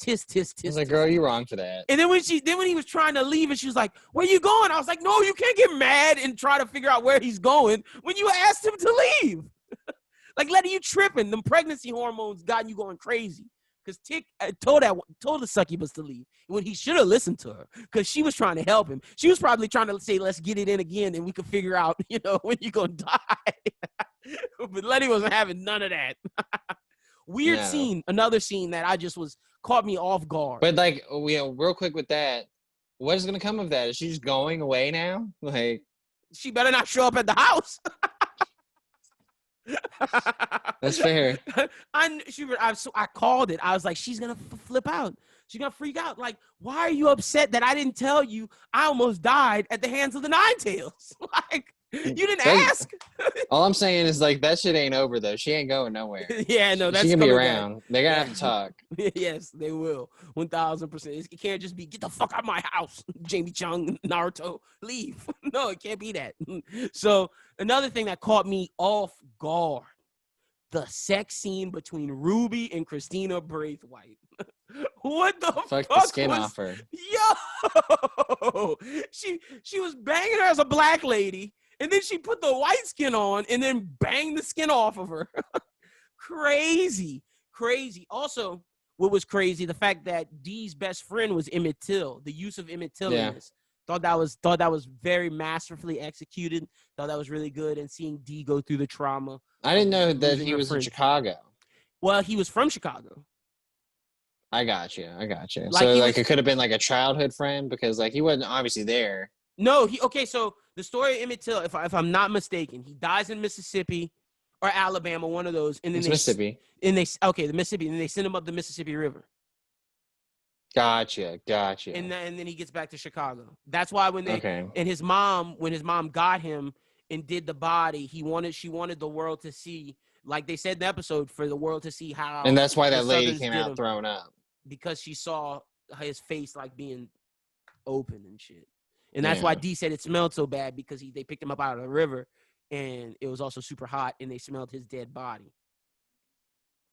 tisk. I was like, girl, you're wrong for that. And then when he was trying to leave and she was like, where you going? I was like, no, you can't get mad and try to figure out where he's going when you asked him to leave. Letty, you tripping. Them pregnancy hormones got you going crazy. Because Tick told the succubus to leave when he should have listened to her because she was trying to help him. She was probably trying to say, let's get it in again and we could figure out, when you're going to die. But Letty wasn't having none of that. Weird scene. Another scene that caught me off guard. But real quick with that, what is going to come of that? Is she just going away now? She better not show up at the house. That's fair. I called it. I was like, she's gonna flip out. She's gonna freak out. Why are you upset that I didn't tell you I almost died at the hands of the Nine Tails? You didn't ask. All I'm saying is that shit ain't over though. She ain't going nowhere. Yeah, no, that's she gonna be around. Back. They're gonna have to talk. Yes, they will. 1,000%. It can't just be get the fuck out of my house, Jamie Chung, Naruto, leave. No, it can't be that. So another thing that caught me off guard, the sex scene between Ruby and Christina Braithwaite. What the Fuck the fuck skin was? off her. Yo, she was banging her as a black lady, and then she put the white skin on, and then banged the skin off of her. Crazy. Also, what was crazy, the fact that Dee's best friend was Emmett Till. The use of Emmett Till in this. Thought that was very masterfully executed. Thought that was really good, and seeing Dee go through the trauma. I didn't know that losing he her was in friend. Chicago. Well, he was from Chicago. I got you. Like, So he like was- it could have been like a childhood friend because like he wasn't obviously there. No, okay. So the story of Emmett Till, if I'm not mistaken, he dies in Mississippi or Alabama, one of those, and then It's Mississippi. the Mississippi, and they send him up the Mississippi River. Gotcha. And then he gets back to Chicago. That's why when Okay. his mom got him and did the body, she wanted the world to see, like they said in the episode, for the world to see how. And that's why the that lady Southerns came did out him, throwing up. because she saw his face like being open and shit. And that's why Dee said it smelled so bad, because they picked him up out of the river, and it was also super hot, and they smelled his dead body.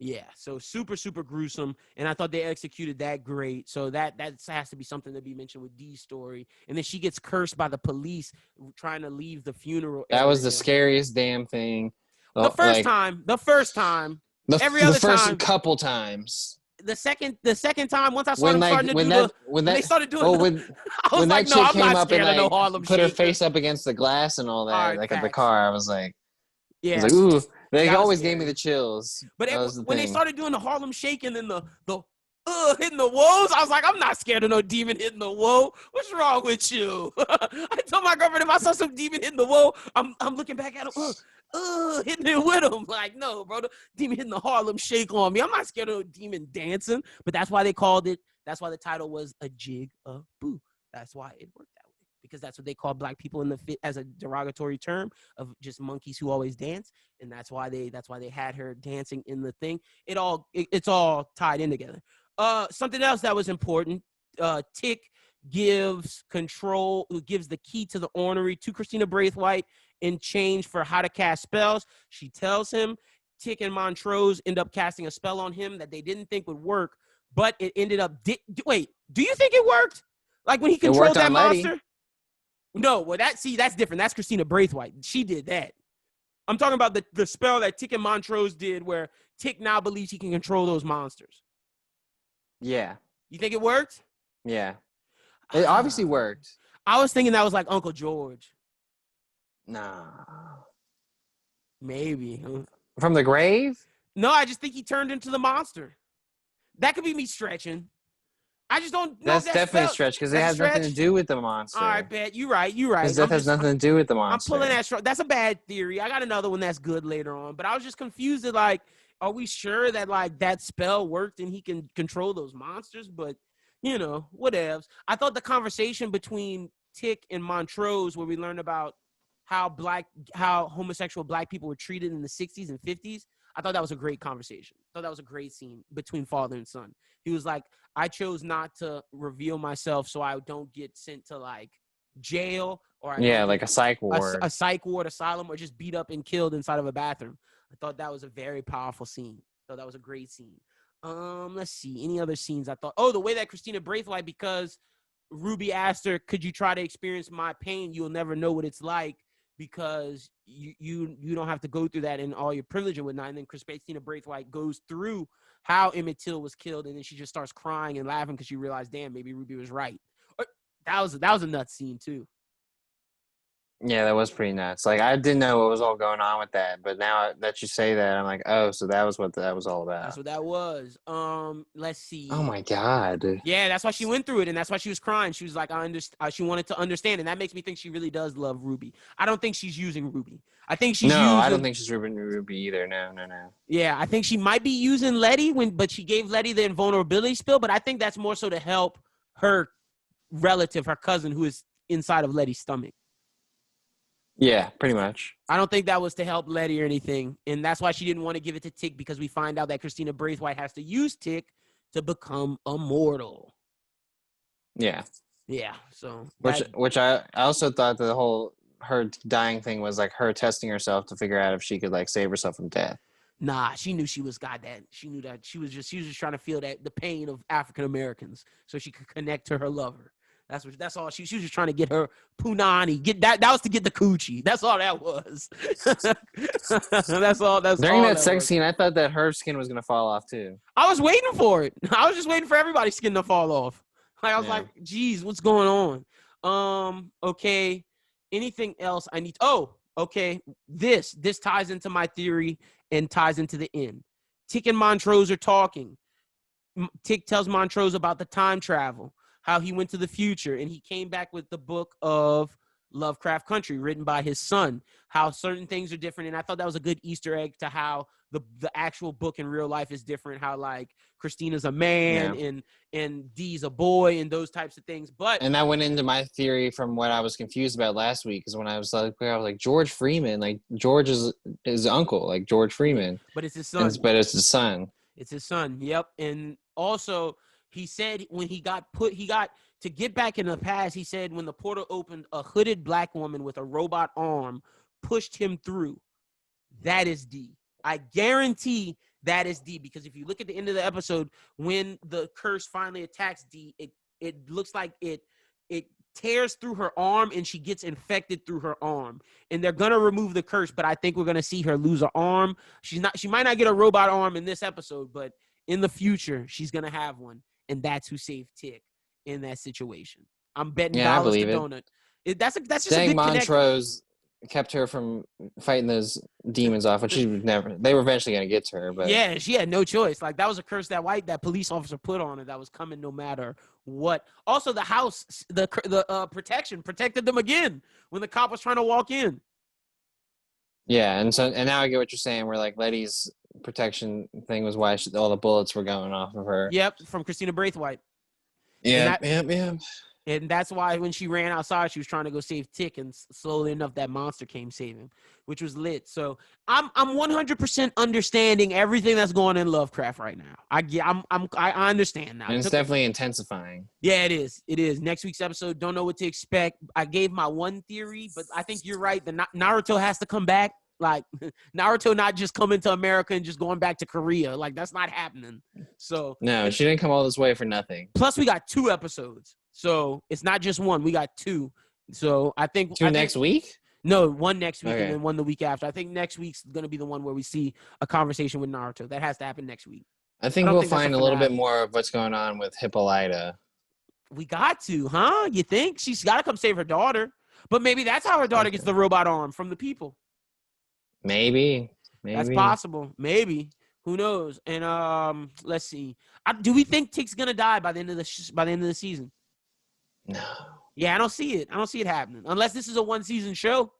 Yeah, so super, super gruesome, and I thought they executed that great. So that has to be something to be mentioned with Dee's story. And then she gets cursed by the police trying to leave the funeral area. That was the scariest damn thing. The first time. Every other first time. couple times. The second time, once I saw them starting to do when they started doing, I was like, no, I'm not scared of no Harlem Shake. Put her face up against the glass and all that, All right, like facts. at the car. I was like, yeah, ooh. They That was always scary. gave me the chills. But The when they thing. started doing the Harlem Shake and then the hitting the woes, I was like, I'm not scared of no demon hitting the woe. What's wrong with you? I told my girlfriend, if I saw some demon hitting the woe, I'm looking back at him, hitting it with him. Like, no, bro, the demon hitting the Harlem Shake on me. I'm not scared of no demon dancing. But that's why they called it. That's why the title was A Jig of Boo. That's why it worked that way, because that's what they call black people in the fit as a derogatory term of just monkeys who always dance. And that's why they had her dancing in the thing. It's all tied in together. Something else that was important, Tick gives the key to the ornery to Christina Braithwaite in exchange for how to cast spells. She tells him Tick and Montrose end up casting a spell on him that they didn't think would work, but it ended up wait, do you think it worked? Like when he controlled that monster? No, well that's different. That's Christina Braithwaite. She did that. I'm talking about the spell that Tick and Montrose did, where Tick now believes he can control those monsters. Yeah. You think it worked? Yeah. It obviously worked. I was thinking that was like Uncle George. Nah. Maybe. From the grave? No, I just think he turned into the monster. That could be me stretching. I just don't know. That's definitely a stretch, because it has nothing to do with the monster. All right, bet. You're right. Because that has nothing to do with the monster. I'm pulling that stretch. That's a bad theory. I got another one that's good later on. But I was just confused at, like, are we sure that, like, that spell worked and he can control those monsters? But, whatevs. I thought the conversation between Tick and Montrose, where we learned about how homosexual black people were treated in the 60s and 50s, I thought that was a great conversation. I thought that was a great scene between father and son. He was like, I chose not to reveal myself so I don't get sent to, like, jail or like a psych ward. A psych ward, asylum, or just beat up and killed inside of a bathroom. I thought that was a very powerful scene. I thought that was a great scene. Let's see. Any other scenes I thought? Oh, the way that Christina Braithwaite, because Ruby asked her, could you try to experience my pain? You'll never know what it's like, because you don't have to go through that in all your privilege and whatnot. And then Christina Braithwaite goes through how Emmett Till was killed, and then she just starts crying and laughing because she realized, damn, maybe Ruby was right. That was a nuts scene too. Yeah, that was pretty nuts. Like, I didn't know what was all going on with that, but now that you say that, I'm like, oh, so that was what that was all about. That's what that was. Let's see. Oh my God. Yeah, that's why she went through it, and that's why she was crying. She was like, she wanted to understand, and that makes me think she really does love Ruby. I don't think she's using Ruby. I think she's I don't think she's using Ruby either. No. Yeah, I think she might be using Letty but she gave Letty the invulnerability spell, but I think that's more so to help her relative, her cousin, who is inside of Letty's stomach. Yeah, pretty much. I don't think that was to help Letty or anything. And that's why she didn't want to give it to Tick, because we find out that Christina Braithwaite has to use Tick to become immortal. Yeah. Yeah. So which I also thought the whole her dying thing was like her testing herself to figure out if she could like save herself from death. Nah, she knew she was goddamn. She knew that she was just trying to feel that the pain of African Americans, so she could connect to her lover. That's all. She was just trying to get her punani. Get that. That was to get the coochie. That's all that was. That's all. That's During all that sex was. scene, I thought that her skin was gonna fall off too. I was waiting for it. I was just waiting for everybody's skin to fall off. Like, I was like, geez, what's going on? Okay. Anything else I need? Oh, okay. This ties into my theory and ties into the end. Tick and Montrose are talking. Tick tells Montrose about the time travel, how he went to the future, and he came back with the book of Lovecraft Country written by his son, how certain things are different. And I thought that was a good Easter egg to how the actual book in real life is different, how like Christina's a man and Dee's a boy and those types of things. And that went into my theory from what I was confused about last week, because when I was like George Freeman, like George is his uncle, like George Freeman. But it's his son. But it's his son. It's his son. Yep. And also he said when he got to get back in the past, he said when the portal opened, a hooded black woman with a robot arm pushed him through. That is D. I guarantee that is D, because if you look at the end of the episode, when the curse finally attacks D, it looks like it tears through her arm and she gets infected through her arm. And they're gonna remove the curse, but I think we're gonna see her lose her arm. She might not get a robot arm in this episode, but in the future, she's gonna have one. And that's who saved Tick in that situation. I'm betting dollars to donut. That's just a good Montrose kept her from fighting those demons off, which they were eventually going to get to her. But yeah, she had no choice. Like, that was a curse that police officer put on her that was coming no matter what. Also, the house, the protection protected them again when the cop was trying to walk in. Yeah, and now I get what you're saying, where like Letty's protection thing was why all the bullets were going off of her. Yep, from Christina Braithwaite. Yeah. And that's why when she ran outside, she was trying to go save Tick, and slowly enough, that monster came save him, which was lit. So I'm 100% understanding everything that's going on in Lovecraft right now. I understand now. And it's definitely intensifying. Yeah, it is. It is. Next week's episode, don't know what to expect. I gave my one theory, but I think you're right. The Naruto has to come back. Like, Naruto not just coming to America and just going back to Korea. Like, that's not happening. So no, she didn't come all this way for nothing. Plus, we got 2 episodes. So it's not just one. We got 2. So I think next week? No, one next week and then one the week after. I think next week's going to be the one where we see a conversation with Naruto. That has to happen next week. I think we'll find a little bit more of what's going on with Hippolyta. We got to, huh? You think? She's got to come save her daughter. But maybe that's how her daughter gets the robot arm, from the people. Maybe. That's possible. Maybe. Who knows? And let's see. Do we think Tick's going to die by the end of the season? No. Yeah, I don't see it. I don't see it happening unless this is a 1-season show.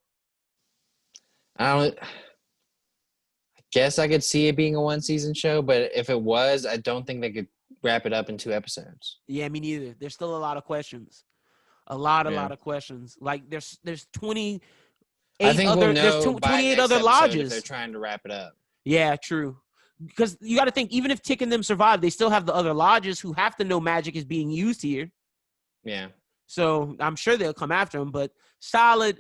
I guess I could see it being a 1-season show, but if it was, I don't think they could wrap it up in 2 episodes. Yeah, me neither. There's still a lot of questions. A lot of questions. Like there's 28 there's 28 other lodges. If they're trying to wrap it up. Yeah, true. Because you got to think, even if Tick and them survive, they still have the other lodges who have to know magic is being used here. Yeah. So I'm sure they'll come after him, but solid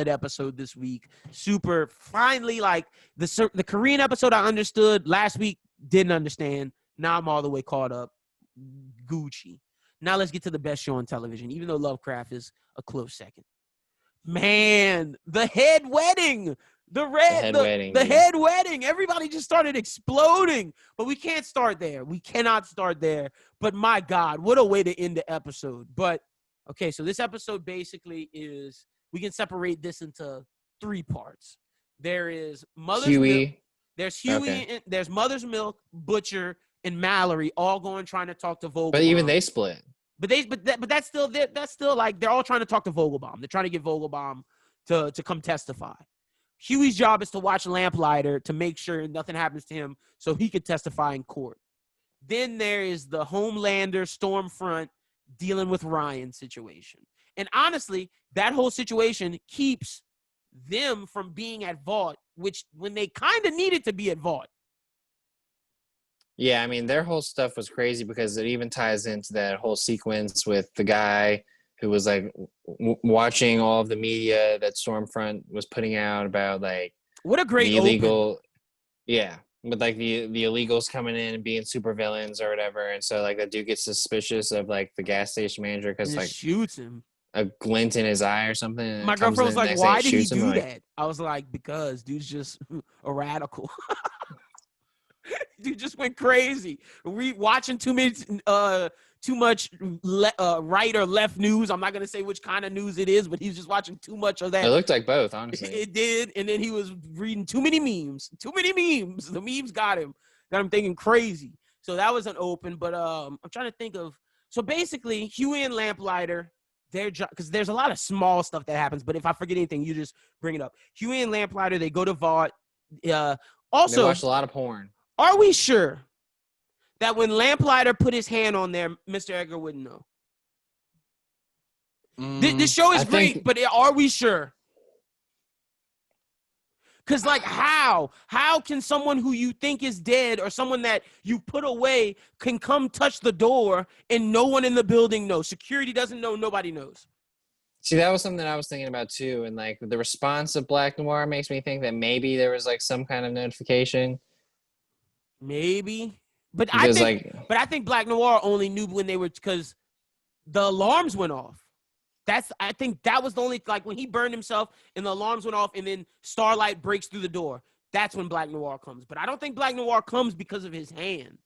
episode this week. Super. Finally, like the Korean episode I understood last week, didn't understand. Now I'm all the way caught up. Gucci. Now let's get to the best show on television, even though Lovecraft is a close second. Man, the head wedding. The head wedding. Everybody just started exploding. But we can't start there. We cannot start there. But my God, what a way to end the episode. But, okay, so this episode basically is, we can separate this into 3 parts. There is Mother's Milk. There's Huey, there's Mother's Milk, Butcher, and Mallory all trying to talk to Vogelbaum. But even they split. But that's still like, they're all trying to talk to Vogelbaum. They're trying to get Vogelbaum to come testify. Huey's job is to watch Lamplighter to make sure nothing happens to him so he could testify in court. Then there is the Homelander Stormfront dealing with Ryan situation. And honestly, that whole situation keeps them from being at Vought, which when they kind of needed to be at Vought. Yeah, I mean, their whole stuff was crazy because it even ties into that whole sequence with the guy who was like watching all of the media that Stormfront was putting out about like what a great illegal. open. Yeah, with like the illegals coming in and being super villains or whatever, and so like that dude gets suspicious of like the gas station manager And because just like shoots him. a glint in his eye or something, and My it comes girlfriend in was the like, next day "Why and did he shoots him. do Like, that?" I was like, "Because dude's just a radical." Dude just went crazy. We watching too much right or left news. I'm not gonna say which kind of news it is, but he's just watching too much of it that. looked like both, honestly. It did, and then he was reading too many memes. Too many memes. The memes got him thinking crazy. So that was an open. But I'm trying to think of. So basically, Huey and Lamplighter, their job, because there's a lot of small stuff that happens. But if I forget anything, you just bring it up. Huey and Lamplighter, they go to Vought. They Also, watched a lot of porn. are we sure that when Lamplighter put his hand on there, Mr. Edgar wouldn't know? This show is great, but are we sure? Because, like, how can someone who you think is dead or someone that you put away can come touch the door and no one in the building knows? Security doesn't know. Nobody knows. See, that was something I was thinking about too, and like the response of Black Noir makes me think that maybe there was like some kind of notification. Maybe, but Because I think Black Noir only knew when they were, because the alarms went off. I think that was the only, like, when he burned himself and the alarms went off and then Starlight breaks through the door. That's when Black Noir comes. But I don't think Black Noir comes because of his hand.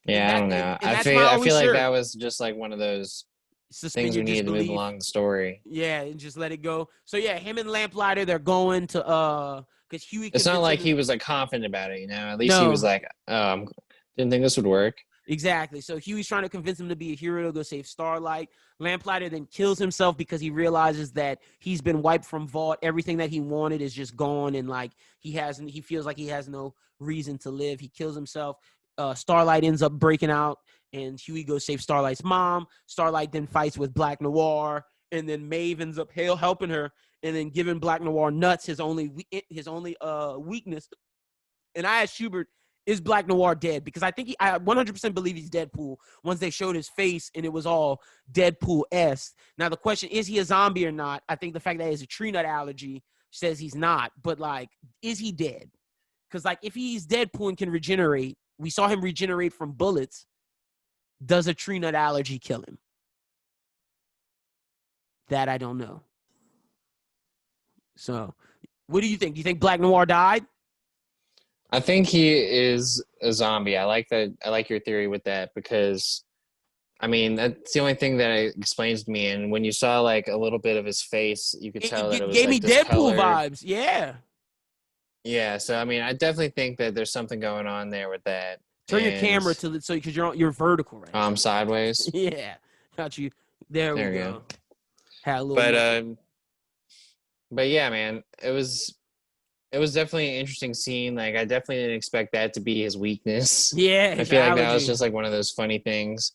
yeah, I don't know. And I feel like that was just like one of those things we needed to move along the story. Yeah, and just let it go. So yeah, him and Lamplighter, they're going to because Huey. It's not like he was like confident about it, you know. At least No. he was like, didn't think this would work. Exactly. So Huey's trying to convince him to be a hero to go save Starlight. Lamplighter then kills himself because he realizes that he's been wiped from Vought. Everything that he wanted is just gone, and like he feels like he has no reason to live. He kills himself. Starlight ends up breaking out, and Huey goes save Starlight's mom. Starlight then fights with Black Noir, and then Maeve ends up helping her, and then giving Black Noir nuts, his only weakness. And I asked Schubert, is Black Noir dead? Because I think I 100% believe he's Deadpool once they showed his face and it was all Deadpool-esque. Now, the question, is he a zombie or not? I think the fact that he has a tree nut allergy says he's not. But, like, is he dead? Because, like, if he's Deadpool and can regenerate, we saw him regenerate from bullets, does a tree nut allergy kill him? That I don't know. So, what do you think? Do you think Black Noir died? I think he is a zombie. I like that. I like your theory with that because, I mean, that's the only thing that it explains to me. And when you saw like a little bit of his face, you could tell that it was gave like me Deadpool discolored vibes. Yeah. Yeah. So I mean, I definitely think that there's something going on there with that. Turn your camera to the, so because you're vertical right now. Sideways. Yeah. Got you. There we go. Had a little. But yeah, man, it was definitely an interesting scene. Like, I definitely didn't expect that to be his weakness. Yeah, I feel like that was just like one of those funny things.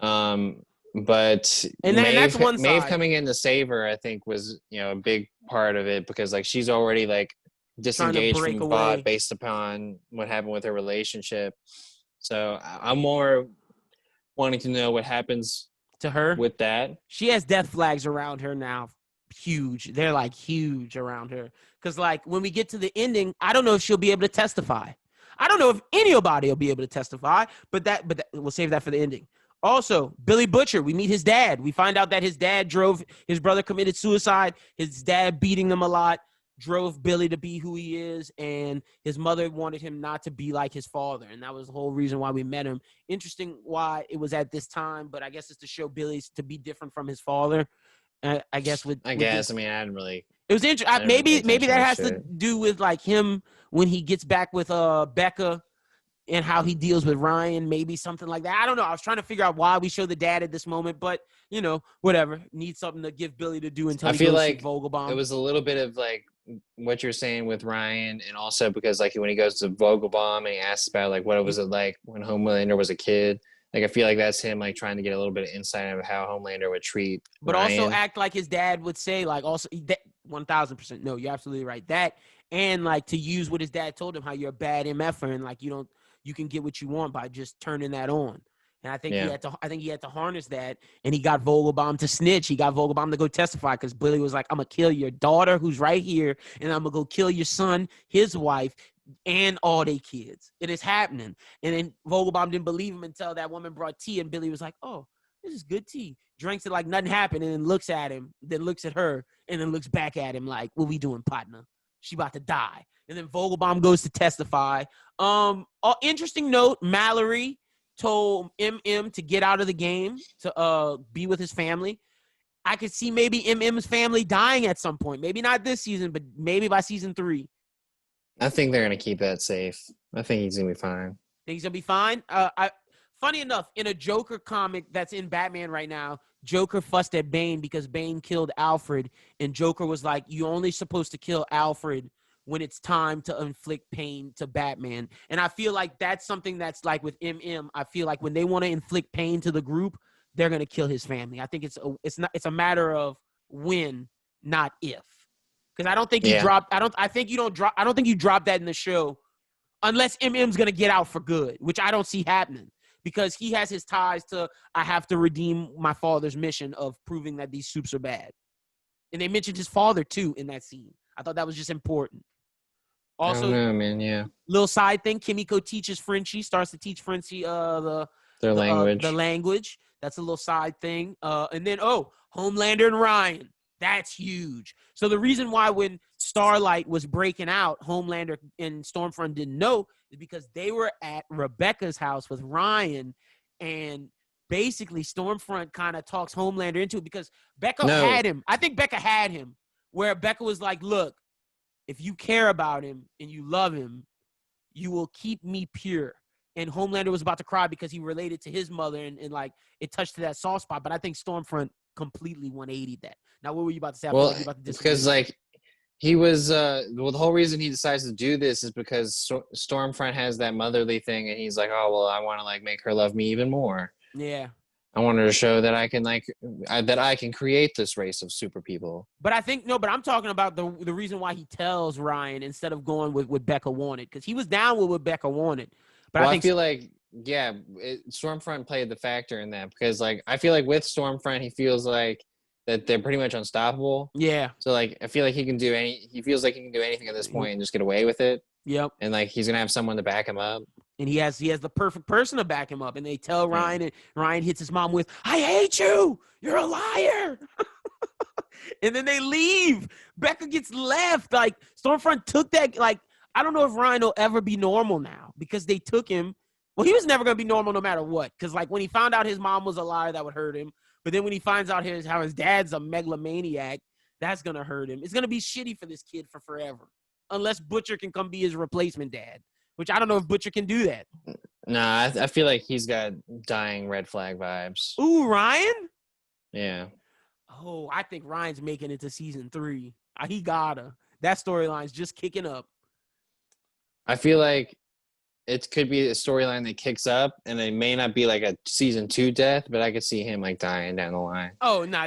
But Maeve coming in to save her, I think, was, you know, a big part of it because like she's already like disengaged from Vought based upon what happened with her relationship. So I'm more wanting to know what happens to her with that. She has death flags around her now. Huge. They're like huge around her. Because like when we get to the ending, I don't know if she'll be able to testify. I don't know if anybody will be able to testify, but we'll save that for the ending. Also, Billy Butcher, we meet his dad. We find out that his dad his brother committed suicide. His dad beating them a lot drove Billy to be who he is, and his mother wanted him not to be like his father, and that was the whole reason why we met him. Interesting why it was at this time, but I guess it's to show Billy's to be different from his father. I guess I mean, I didn't really. It was interesting. Maybe that has to do with like him when he gets back with Becca and how he deals with Ryan. Maybe something like that. I don't know. I was trying to figure out why we show the dad at this moment, but you know, whatever. Need something to give Billy to do until he goes to Vogelbaum. It was a little bit of like what you're saying with Ryan, and also because like when he goes to Vogelbaum and he asks about like what was it like when Homelander was a kid. Like, I feel like that's him, like, trying to get a little bit of insight of how Homelander would treat Ryan. Also act like his dad would say, like, also, 1,000%. No, you're absolutely right. That, and, like, to use what his dad told him, how you're a bad MFer, and, like, you can get what you want by just turning that on. And I think he had to harness that, and he got Vogelbaum to snitch. He got Vogelbaum to go testify because Billy was like, I'm going to kill your daughter who's right here, and I'm going to go kill your son, his wife. and all their kids. It is happening. And then Vogelbaum didn't believe him until that woman brought tea, and Billy was like, oh, this is good tea. Drinks it like nothing happened, and then looks at him, then looks at her, and then looks back at him like, what we doing, partner? She about to die. And then Vogelbaum goes to testify. Interesting note, Mallory told MM to get out of the game to be with his family. I could see maybe MM's family dying at some point. Maybe not this season, but maybe by season 3. I think they're going to keep that safe. I think he's going to be fine. Think he's going to be fine? Funny enough, in a Joker comic that's in Batman right now, Joker fussed at Bane because Bane killed Alfred, and Joker was like, you're only supposed to kill Alfred when it's time to inflict pain to Batman. And I feel like that's something that's like with MM. I feel like when they want to inflict pain to the group, they're going to kill his family. I think it's a matter of when, not if. Because I don't think you drop. I don't think you drop that in the show unless MM's going to get out for good, which I don't see happening because he has his ties to, I have to redeem my father's mission of proving that these soups are bad. And they mentioned his father too in that scene. I thought that was just important. Also, I don't know, man. Yeah. Little side thing, Kimiko teaches Frenchie, starts to teach Frenchie their language. The language. That's a little side thing. And then, Homelander and Ryan. That's huge. So the reason why when Starlight was breaking out, Homelander and Stormfront didn't know is because they were at Rebecca's house with Ryan, and basically Stormfront kind of talks Homelander into it because Becca had him. I think Becca had him where Becca was like, look, if you care about him and you love him, you will keep me pure. And Homelander was about to cry because he related to his mother and like it touched to that soft spot. But I think Stormfront completely 180'd that. Now, what were you about to say? Well, because like he was, the whole reason he decides to do this is because Stormfront has that motherly thing, and he's like, oh well, I want to like make her love me even more. Yeah. I want her to show that I can that I can create this race of super people. But I think but I'm talking about the reason why he tells Ryan instead of going with what Becca wanted, because he was down with what Becca wanted. But I feel like Stormfront played the factor in that because like I feel like with Stormfront he feels like that they're pretty much unstoppable. Yeah. So like I feel like he feels like he can do anything at this point and just get away with it. Yep. And like he's gonna have someone to back him up. And he has the perfect person to back him up. And they tell Ryan, and Ryan hits his mom with, I hate you. You're a liar. And then they leave. Becca gets left. Like, Stormfront took that. Like, I don't know if Ryan will ever be normal now because they took him. Well, he was never going to be normal no matter what. Because, like, when he found out his mom was a liar, that would hurt him. But then when he finds out how his dad's a megalomaniac, that's going to hurt him. It's going to be shitty for this kid for forever. Unless Butcher can come be his replacement dad. Which I don't know if Butcher can do that. Nah, I feel like he's got dying red flag vibes. Ooh, Ryan? Yeah. Oh, I think Ryan's making it to season 3. He gotta. That storyline's just kicking up. I feel like it could be a storyline that kicks up, and it may not be like a season 2 death, but I could see him like dying down the line. Oh, nah,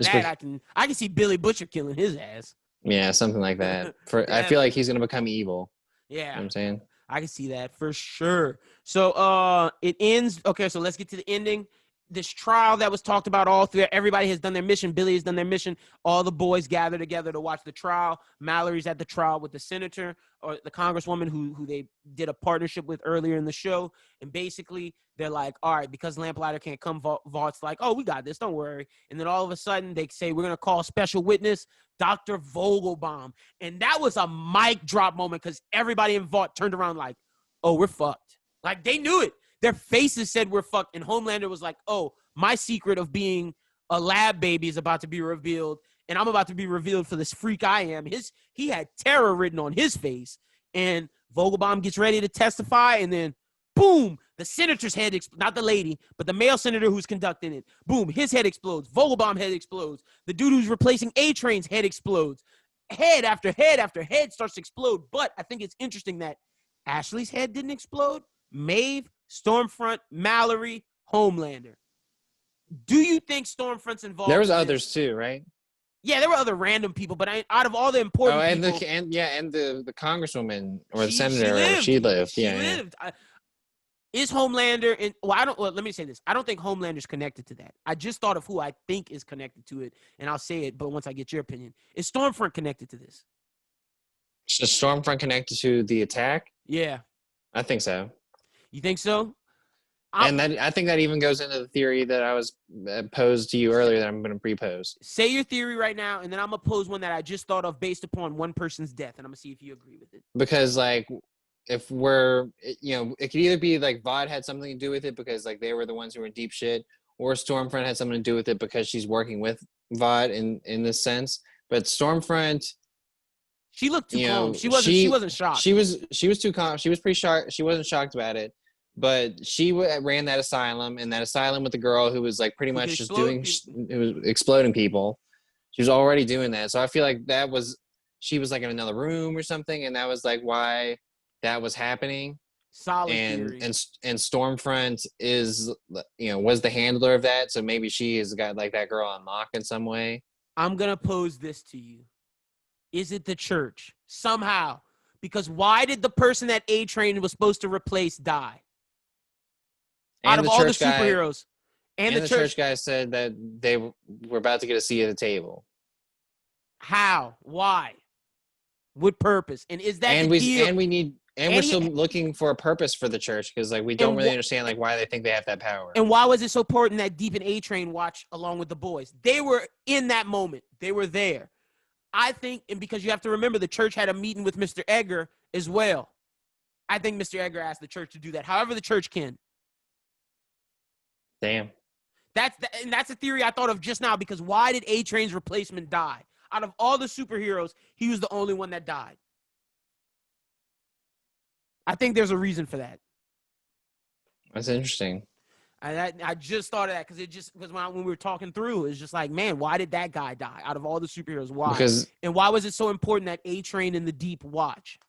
I can see Billy Butcher killing his ass. Yeah, something like that. I feel like he's gonna become evil. Yeah. You know what I'm saying? I can see that for sure. So it ends. Okay, so let's get to the ending. This trial that was talked about all through, everybody has done their mission. Billy has done their mission. All the boys gather together to watch the trial. Mallory's at the trial with the senator or the congresswoman who they did a partnership with earlier in the show. And basically, they're like, all right, because Lamplighter can't come, Vaught's like, oh, we got this. Don't worry. And then all of a sudden, they say, we're going to call a special witness, Dr. Vogelbaum. And that was a mic drop moment because everybody in Vought turned around like, oh, we're fucked. Like, they knew it. Their faces said we're fucked. And Homelander was like, oh, my secret of being a lab baby is about to be revealed. And I'm about to be revealed for this freak I am. He had terror written on his face. And Vogelbaum gets ready to testify. And then, boom, the senator's head, not the lady, but the male senator who's conducting it. Boom, his head explodes. Vogelbaum head explodes. The dude who's replacing A-Train's head explodes. Head after head after head starts to explode. But I think it's interesting that Ashley's head didn't explode. Maeve, Stormfront, Mallory, Homelander. Do you think Stormfront's involved? There was others too, right? Yeah, there were other random people, but out of all the important people, the congresswoman or the senator, she lived. She lived. Is Homelander let me say this. I don't think Homelander's connected to that. I just thought of who I think is connected to it, and I'll say it, but once I get your opinion. Is Stormfront connected to this? Is Stormfront connected to the attack? Yeah. I think so. You think so? And I think that even goes into the theory that I was posed to you earlier that I'm going to pre-pose. Say your theory right now, and then I'm going to pose one that I just thought of based upon one person's death, and I'm going to see if you agree with it. Because, like, if we're, it could either be, like, VOD had something to do with it because, like, they were the ones who were in deep shit, or Stormfront had something to do with it because she's working with VOD in this sense. But Stormfront... She looked too calm. She wasn't shocked. She was too calm. She was pretty shocked. She wasn't shocked about it. But she ran that asylum, and that asylum with the girl who was like pretty much just it was exploding people. She was already doing that. So I feel like she was like in another room or something, and that was like why that was happening. Solid theory. And Stormfront is, was the handler of that. So maybe she has got like that girl on lock in some way. I'm going to pose this to you. Is it the church? Somehow. Because why did the person that A-Train was supposed to replace die? And out of all the superheroes. And the church guy said that they were about to get a seat at the table. How? Why? What purpose? And is that the deal? And we're still looking for a purpose for the church because like we don't really understand like why they think they have that power. And why was it so important that Deep and A-Train watch along with the boys? They were in that moment. They were there. I think, and because you have to remember, the church had a meeting with Mr. Edgar as well. I think Mr. Edgar asked the church to do that. However, the church can. Damn. That's a theory I thought of just now because why did A-Train's replacement die? Out of all the superheroes, he was the only one that died. I think there's a reason for that. That's interesting. I just thought of that because when we were talking through, it's just like, man, why did that guy die out of all the superheroes? Why? And why was it so important that A-Train and the Deep watch?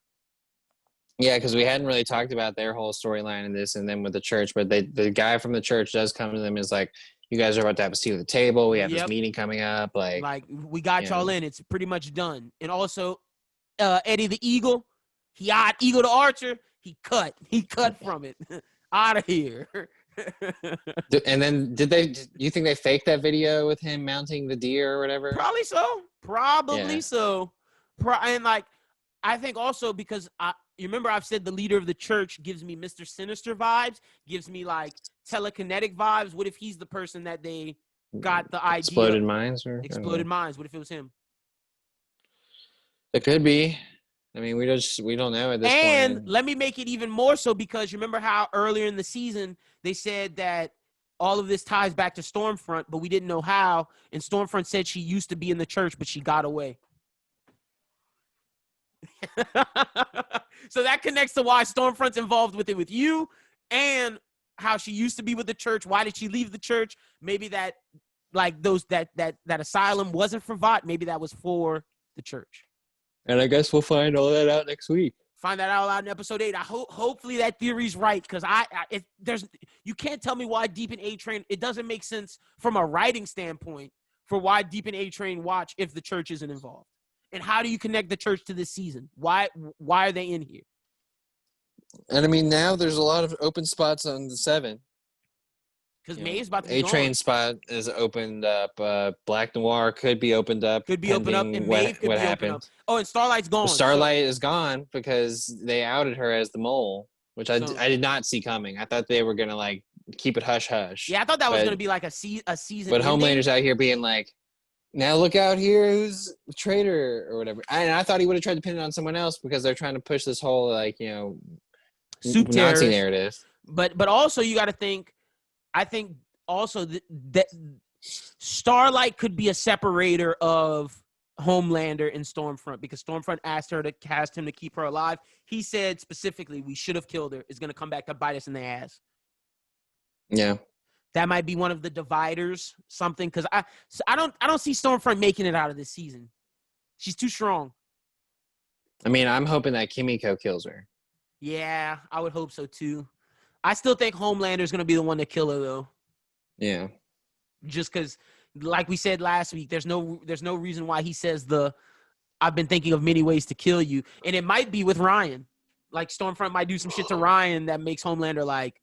Yeah, because we hadn't really talked about their whole storyline in this, and then with the church. But the guy from the church does come to them and is like, "You guys are about to have a seat at the table. We have this meeting coming up. Like we got y'all in. It's pretty much done." And also, Eddie the Eagle, he eyed Eagle the Archer. He cut from it. Out of here. And then you think they faked that video with him mounting the deer or whatever? Probably so. And like, I think also because you remember I've said the leader of the church gives me Mr. Sinister vibes, gives me like telekinetic vibes. What if he's the person that they got the idea? Exploded minds? What if it was him? It could be. I mean, we don't know at this point. And let me make it even more so because you remember how earlier in the season they said that all of this ties back to Stormfront, but we didn't know how. And Stormfront said she used to be in the church, but she got away. So that connects to why Stormfront's involved with it with you and how she used to be with the church. Why did she leave the church? Maybe that like that asylum wasn't for Vought. Maybe that was for the church. And I guess we'll find all that out next week. Find that out in episode 8. I hopefully that theory's right because you can't tell me why Deep in A-Train. It doesn't make sense from a writing standpoint for why Deep in A-Train watch if the church isn't involved. And how do you connect the church to this season? Why are they in here? And I mean, now there's a lot of open spots on the 7. Because May's about to be A-Train spot is opened up. Black Noir could be opened up. And Maeve could be opened up. Oh, and Starlight's gone. Well, Starlight is gone because they outed her as the mole, which I did not see coming. I thought they were going to, like, keep it hush-hush. Yeah, I thought that was going to be, like, a season. But Homelander's out here being like, now look out here who's a traitor or whatever. And I thought he would have tried to pin it on someone else because they're trying to push this whole, like, Nazi narrative. But also you got to think, I think also that Starlight could be a separator of Homelander and Stormfront because Stormfront asked her to cast him to keep her alive. He said specifically, we should have killed her. It's going to come back to bite us in the ass. Yeah. That might be one of the dividers, something, because I don't see Stormfront making it out of this season. She's too strong. I mean, I'm hoping that Kimiko kills her. Yeah, I would hope so too. I still think Homelander's gonna be the one to kill her though. Yeah. Just because, like we said last week, there's no reason why he says I've been thinking of many ways to kill you, and it might be with Ryan. Like Stormfront might do some shit to Ryan that makes Homelander like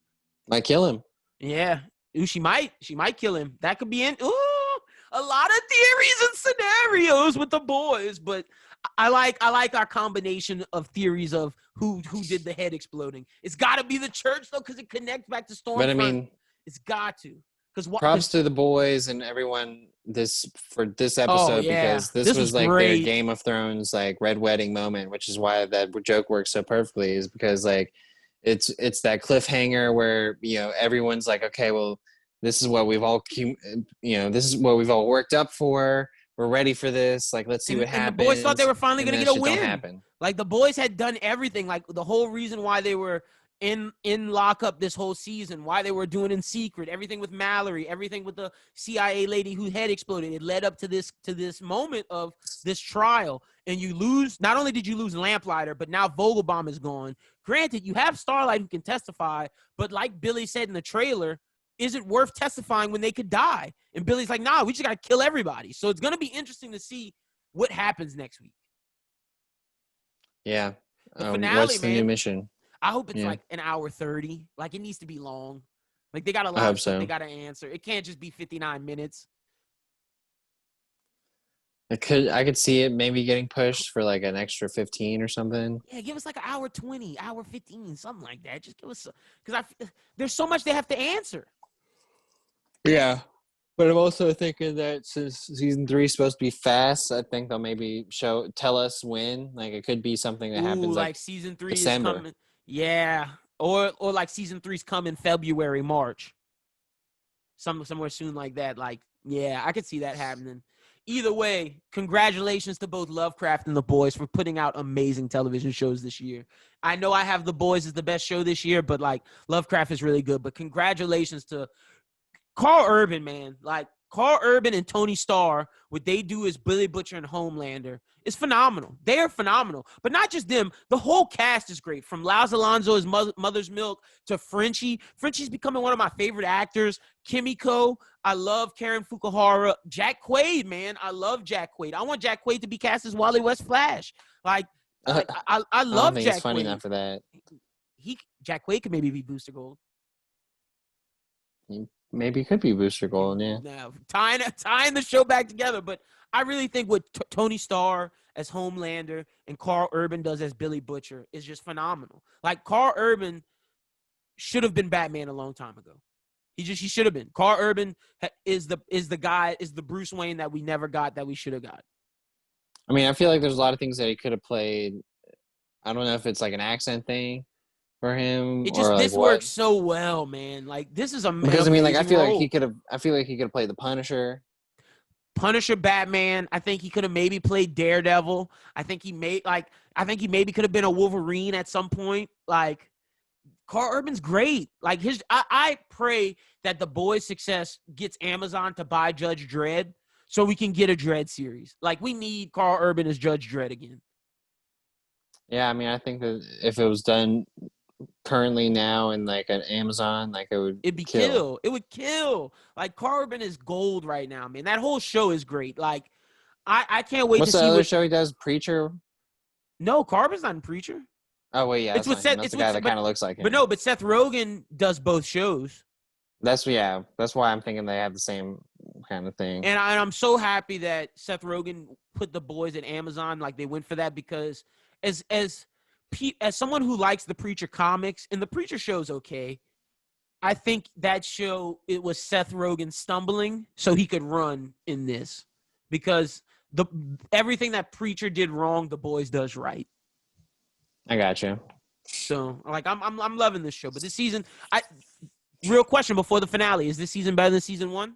might kill him. Yeah. Ooh, she might kill him. That could be a lot of theories and scenarios with the boys, but I like our combination of theories of who did the head exploding. It's got to be the church though, because it connects back to Stormfront. But I mean, it's got to. Props to the boys and everyone for this episode, because this was like great. their Game of Thrones like red wedding moment, which is why that joke works so perfectly, is because like it's that cliffhanger where, you know, everyone's like, okay, well, this is what we've all, you know, this is what we've all worked up for. We're ready for this. Like, let's see what happens. And the boys thought they were finally going to get a win. Happen. Like, the boys had done everything. Like, the whole reason why they were in lockup this whole season, why they were doing in secret, everything with Mallory, everything with the CIA lady who head exploded. It led up to this moment of this trial. And you lose, not only did you lose Lamplighter, but now Vogelbaum is gone. Granted, you have Starlight who can testify, but like Billy said in the trailer, is it worth testifying when they could die? And Billy's like, nah, we just got to kill everybody. So it's going to be interesting to see what happens next week. Yeah. The finale, what's the new mission? I hope it's like an hour 30. Like, it needs to be long. Like, they got a lot of stuff they got to answer. It can't just be 59 minutes. I could see it maybe getting pushed for like an extra 15 or something. Yeah, give us like an hour 20, hour 15, something like that. Just give us, because there's so much they have to answer. Yeah. But I'm also thinking that since season 3 is supposed to be fast, I think they'll maybe tell us when. Like, it could be something that happens like season 3 December. is coming. Yeah. Or like season 3's coming February, March. Somewhere soon like that. Like, yeah, I could see that happening. Either way, congratulations to both Lovecraft and The Boys for putting out amazing television shows this year. I know I have The Boys as the best show this year, but like Lovecraft is really good. But congratulations to Carl Urban, man. Like, Carl Urban and Tony Starr, what they do as Billy Butcher and Homelander is phenomenal. They are phenomenal. But not just them. The whole cast is great. From Laz Alonso as Mother's Milk to Frenchie. Frenchie's becoming one of my favorite actors. Kimiko. I love Karen Fukuhara. Jack Quaid, man. I love Jack Quaid. I want Jack Quaid to be cast as Wally West Flash. Like I love Jack Quaid. He's funny enough for that. Jack Quaid could maybe be Booster Gold. Maybe it could be Booster Gold, yeah. Now, tying the show back together, but I really think what Tony Starr as Homelander and Carl Urban does as Billy Butcher is just phenomenal. Like, Carl Urban should have been Batman a long time ago. He should have been. Carl Urban is the Bruce Wayne that we never got, that we should have got. I mean, I feel like there's a lot of things that he could have played. I don't know if it's like an accent thing for him. It just, or like this works so well, man. Like, this is amazing. Because I mean, like, I feel like he could have played the Punisher, Batman. I think he could have maybe played Daredevil. I think he maybe could have been a Wolverine at some point. Like, Carl Urban's great. Like, I pray that The Boys' success gets Amazon to buy Judge Dredd so we can get a Dredd series. Like, we need Carl Urban as Judge Dredd again. Yeah, I mean, I think that if it was done currently now in like an Amazon, like it'd kill. It would kill. Like, Carl Urban is gold right now, man. That whole show is great. Like, I can't wait to see What's the other show he does? Preacher? No, Carl Urban's not in Preacher. Oh wait, yeah, it's with Seth. It's the guy that kind of looks like him. But Seth Rogen does both shows. That's why I'm thinking they have the same kind of thing. And I'm so happy that Seth Rogen put The Boys at Amazon. Like, they went for that, because as someone who likes the Preacher comics, and the Preacher show's okay, I think that show, it was Seth Rogen stumbling so he could run in this, because everything that Preacher did wrong, The Boys does right. I got you. So, like, I'm loving this show. But this season, real question before the finale, is this season better than season 1?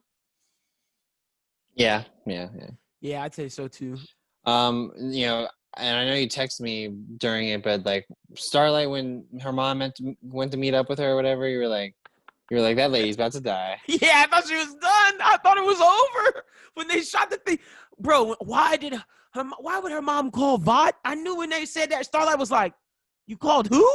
Yeah. Yeah, I'd say so too. You know, and I know you texted me during it, but like Starlight, when her mom went to meet up with her or whatever, you were like, that lady's about to die. Yeah, I thought she was done. I thought it was over when they shot the thing. Bro, why would her mom call Vought? I knew when they said that, Starlight was like, you called who?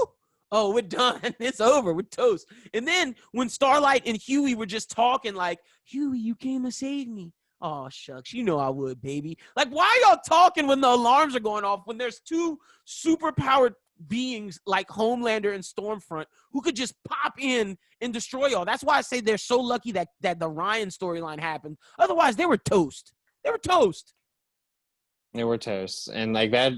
Oh, we're done. It's over. We're toast. And then when Starlight and Huey were just talking like, Huey, you came to save me. Oh, shucks. You know I would, baby. Like, why are y'all talking when the alarms are going off, when there's two superpowered beings like Homelander and Stormfront who could just pop in and destroy y'all? That's why I say they're so lucky that the Ryan storyline happened. Otherwise, they were toast. They were toast. And like that,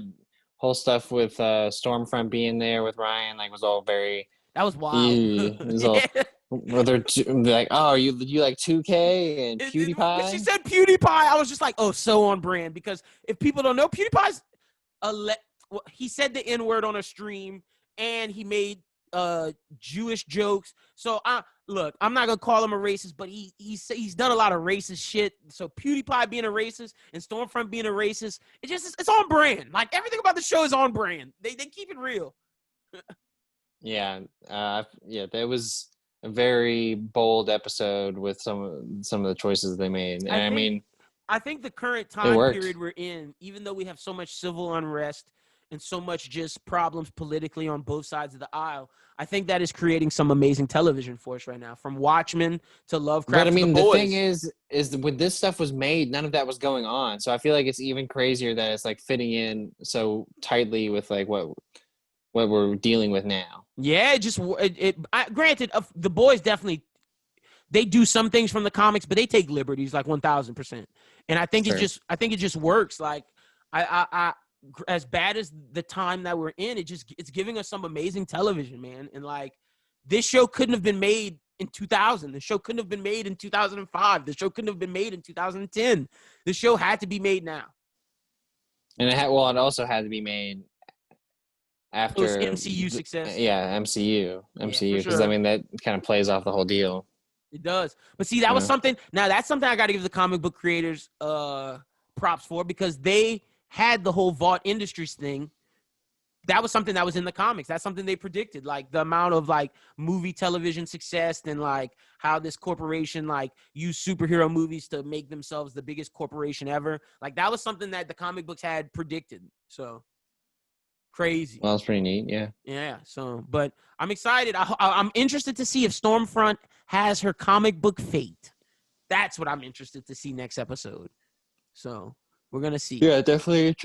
whole stuff with Stormfront being there with Ryan, like, was all very. That was wild. It was all. Yeah. Were they like, oh, you like 2K and When she PewDiePie? said PewDiePie, I was just like, oh, so on brand. Because if people don't know, PewDiePie's he said the N-word on a stream, and he made Jewish jokes. So look, I'm not gonna call him a racist, but he's done a lot of racist shit. So PewDiePie being a racist and Stormfront being a racist, it's on brand. Like, everything about the show is on brand. They keep it real. Yeah, that was a very bold episode with some of the choices they made. And I think the current time period we're in, even though we have so much civil unrest and so much just problems politically on both sides of the aisle, I think that is creating some amazing television for us right now, from Watchmen to Lovecraft. But I mean, to The Boys. thing is when this stuff was made, none of that was going on. So I feel like it's even crazier that it's like fitting in so tightly with like what we're dealing with now. Yeah, granted, The Boys definitely, they do some things from the comics, but they take liberties like 1,000%. And I think it just works. Like, I as bad as the time that we're in, it's giving us some amazing television, man. And like, this show couldn't have been made in 2000. The show couldn't have been made in 2005. The show couldn't have been made in 2010. The show had to be made now. And it also had to be made after MCU success. Yeah, MCU, because sure. I mean, that kind of plays off the whole deal. It does. But see, that was something. Now, that's something I got to give the comic book creators props for, because they had the whole Vought Industries thing. That was something that was in the comics. That's something they predicted, like the amount of like movie television success, and like how this corporation like used superhero movies to make themselves the biggest corporation ever. Like, that was something that the comic books had predicted. So crazy. Well, it's pretty neat. Yeah. So, but I'm excited. I'm interested to see if Stormfront has her comic book fate. That's what I'm interested to see next episode. So we're gonna see. Yeah, definitely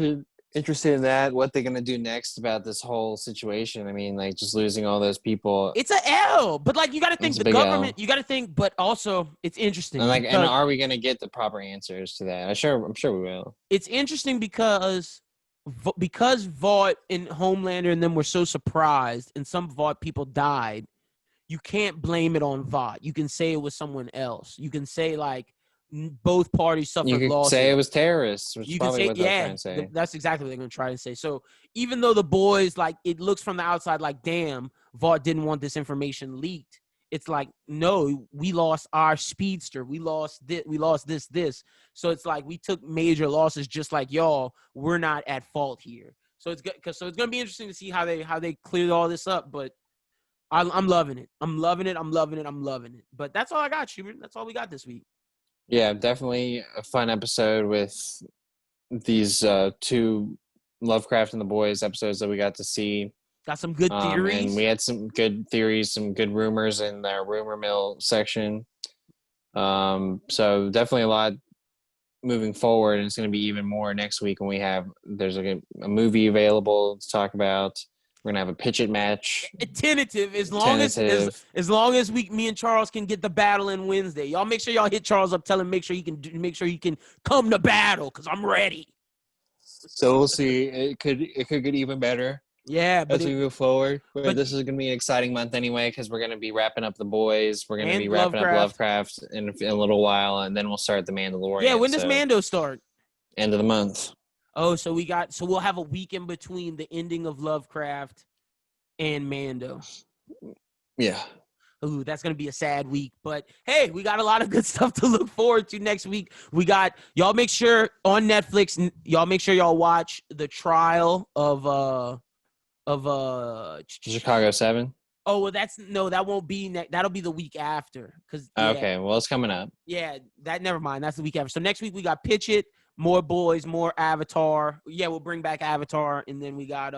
interested in that. What they're gonna do next about this whole situation. I mean, like, just losing all those people. It's an L, but like, you got to think the government. You got to think, but also it's interesting. And like, and are we gonna get the proper answers to that? I'm sure we will. It's interesting because Vought and Homelander and them were so surprised, and some Vought people died. You can't blame it on Vought. You can say it was someone else. You can say like both parties suffered losses. You can say it was terrorists, which is probably what they're trying to say. That's exactly what they're going to try to say. So even though The Boys, like, it looks from the outside like, damn, Vought didn't want this information leaked. It's like, no, we lost our speedster. We lost this. So it's like, we took major losses just like y'all. We're not at fault here. So it's good. So it's going to be interesting to see how they clear all this up. But I'm loving it. I'm loving it. But that's all I got, Schubert. That's all we got this week. Yeah, definitely a fun episode with these two Lovecraft and the Boys episodes that we got to see. Got some good theories. And we had some good theories, some good rumors in the rumor mill section. So definitely a lot moving forward, and it's going to be even more next week when there's a movie available to talk about. We're gonna have a pitch it match. Tentative, as long as me and Charles can get the battle in Wednesday. Y'all make sure y'all hit Charles up, tell him make sure he can come to battle, because I'm ready. So we'll see. It could get even better. Yeah, but as we move forward. But this is gonna be an exciting month anyway, because we're gonna be wrapping up The Boys. We're gonna be wrapping up Lovecraft in a little while, and then we'll start The Mandalorian. Yeah, when does Mando start? End of the month. Oh, so we'll have a week in between the ending of Lovecraft and Mando. Yeah. Ooh, that's going to be a sad week. But, hey, we got a lot of good stuff to look forward to next week. We got – y'all make sure on Netflix, y'all watch the trial of Chicago 7? Oh, well, that won't be – that'll be the week after. Okay, well, it's coming up. Yeah, never mind. That's the week after. So next week we got Pitch It. More Boys, more Avatar. Yeah, we'll bring back Avatar, and then we got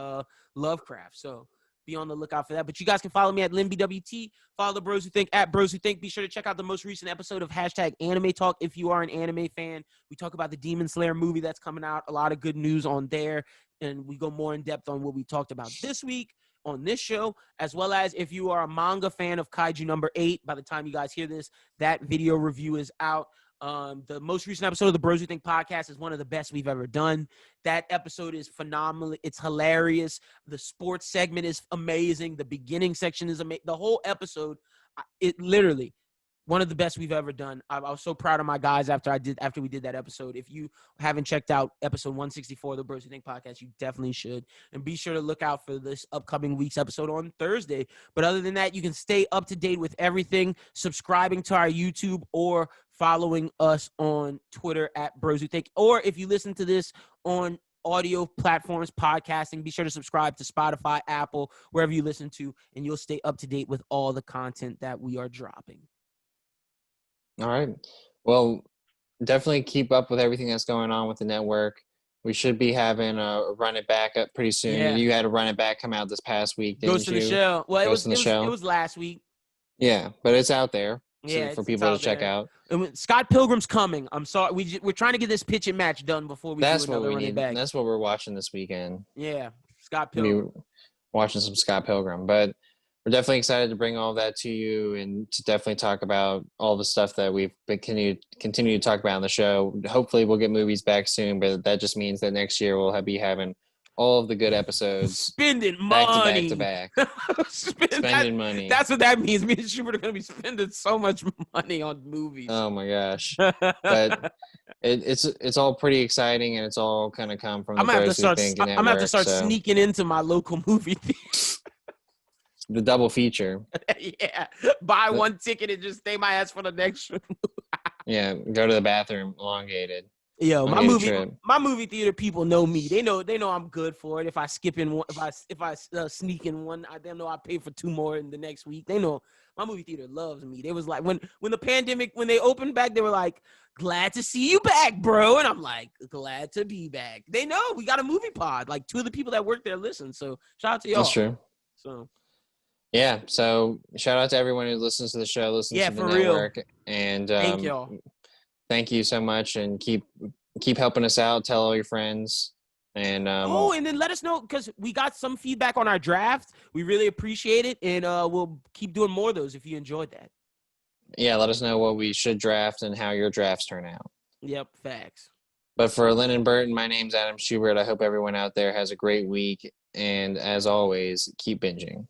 Lovecraft. So be on the lookout for that. But you guys can follow me at LinBWT. Follow the Bros Who Think at Bros Who Think. Be sure to check out the most recent episode of #Anime Talk if you are an anime fan. We talk about the Demon Slayer movie that's coming out. A lot of good news on there, and we go more in depth on what we talked about this week on this show, as well as if you are a manga fan of Kaiju number 8, by the time you guys hear this, that video review is out. The most recent episode of the Bros Who Think podcast is one of the best we've ever done. That episode is phenomenal. It's hilarious. The sports segment is amazing. The beginning section is amazing. The whole episode, it literally one of the best we've ever done. I was so proud of my guys after we did that episode. If you haven't checked out episode 164 of the Bros Who Think podcast, you definitely should. And be sure to look out for this upcoming week's episode on Thursday. But other than that, you can stay up to date with everything, subscribing to our YouTube or following us on Twitter at Bros Who Think. Or if you listen to this on audio platforms, podcasting, be sure to subscribe to Spotify, Apple, wherever you listen to, and you'll stay up to date with all the content that we are dropping. All right. Well, definitely keep up with everything that's going on with the network. We should be having a Run It Back up pretty soon. Yeah. You had a Run It Back come out this past week, didn't Ghost you? in the Shell. Well, Shell. It was last week. Yeah, but it's out there for people to check out. And Scott Pilgrim's coming. I'm sorry. We're trying to get this pitch and match done before we do another Run It Back. That's what we're watching this weekend. Yeah, Scott Pilgrim. Watching some Scott Pilgrim. But we're definitely excited to bring all that to you and to definitely talk about all the stuff that we've been continue to talk about on the show. Hopefully we'll get movies back soon, but that just means that next year we'll be having all of the good episodes. Spending money. Back to back. Spending money. That's what that means. Me and Schubert are going to be spending so much money on movies. Oh, my gosh. But it's all pretty exciting, and it's all kind of come from the Bros Who Think network. I'm going to have to start sneaking into my local movie theater. The double feature. Yeah. Buy one ticket and just stay my ass for the next one. Yeah. Go to the bathroom elongated. Yo, my movie theater people know me. They know I'm good for it. If I skip in one, if I sneak in one, they know I pay for two more in the next week. They know my movie theater loves me. They was like when the pandemic, when they opened back, they were like, "Glad to see you back, bro." And I'm like, "Glad to be back." They know we got a movie pod. Like 2 of the people that work there listen. So shout out to y'all. That's true. So. Yeah, so shout out to everyone who listens to the show, listens to the network, and thank y'all. Thank you so much, and keep helping us out. Tell all your friends, and and then let us know because we got some feedback on our draft. We really appreciate it, and we'll keep doing more of those if you enjoyed that. Yeah, let us know what we should draft and how your drafts turn out. Yep, facts. But for Lennon Burton, my name's Adam Schubert. I hope everyone out there has a great week, and as always, keep binging.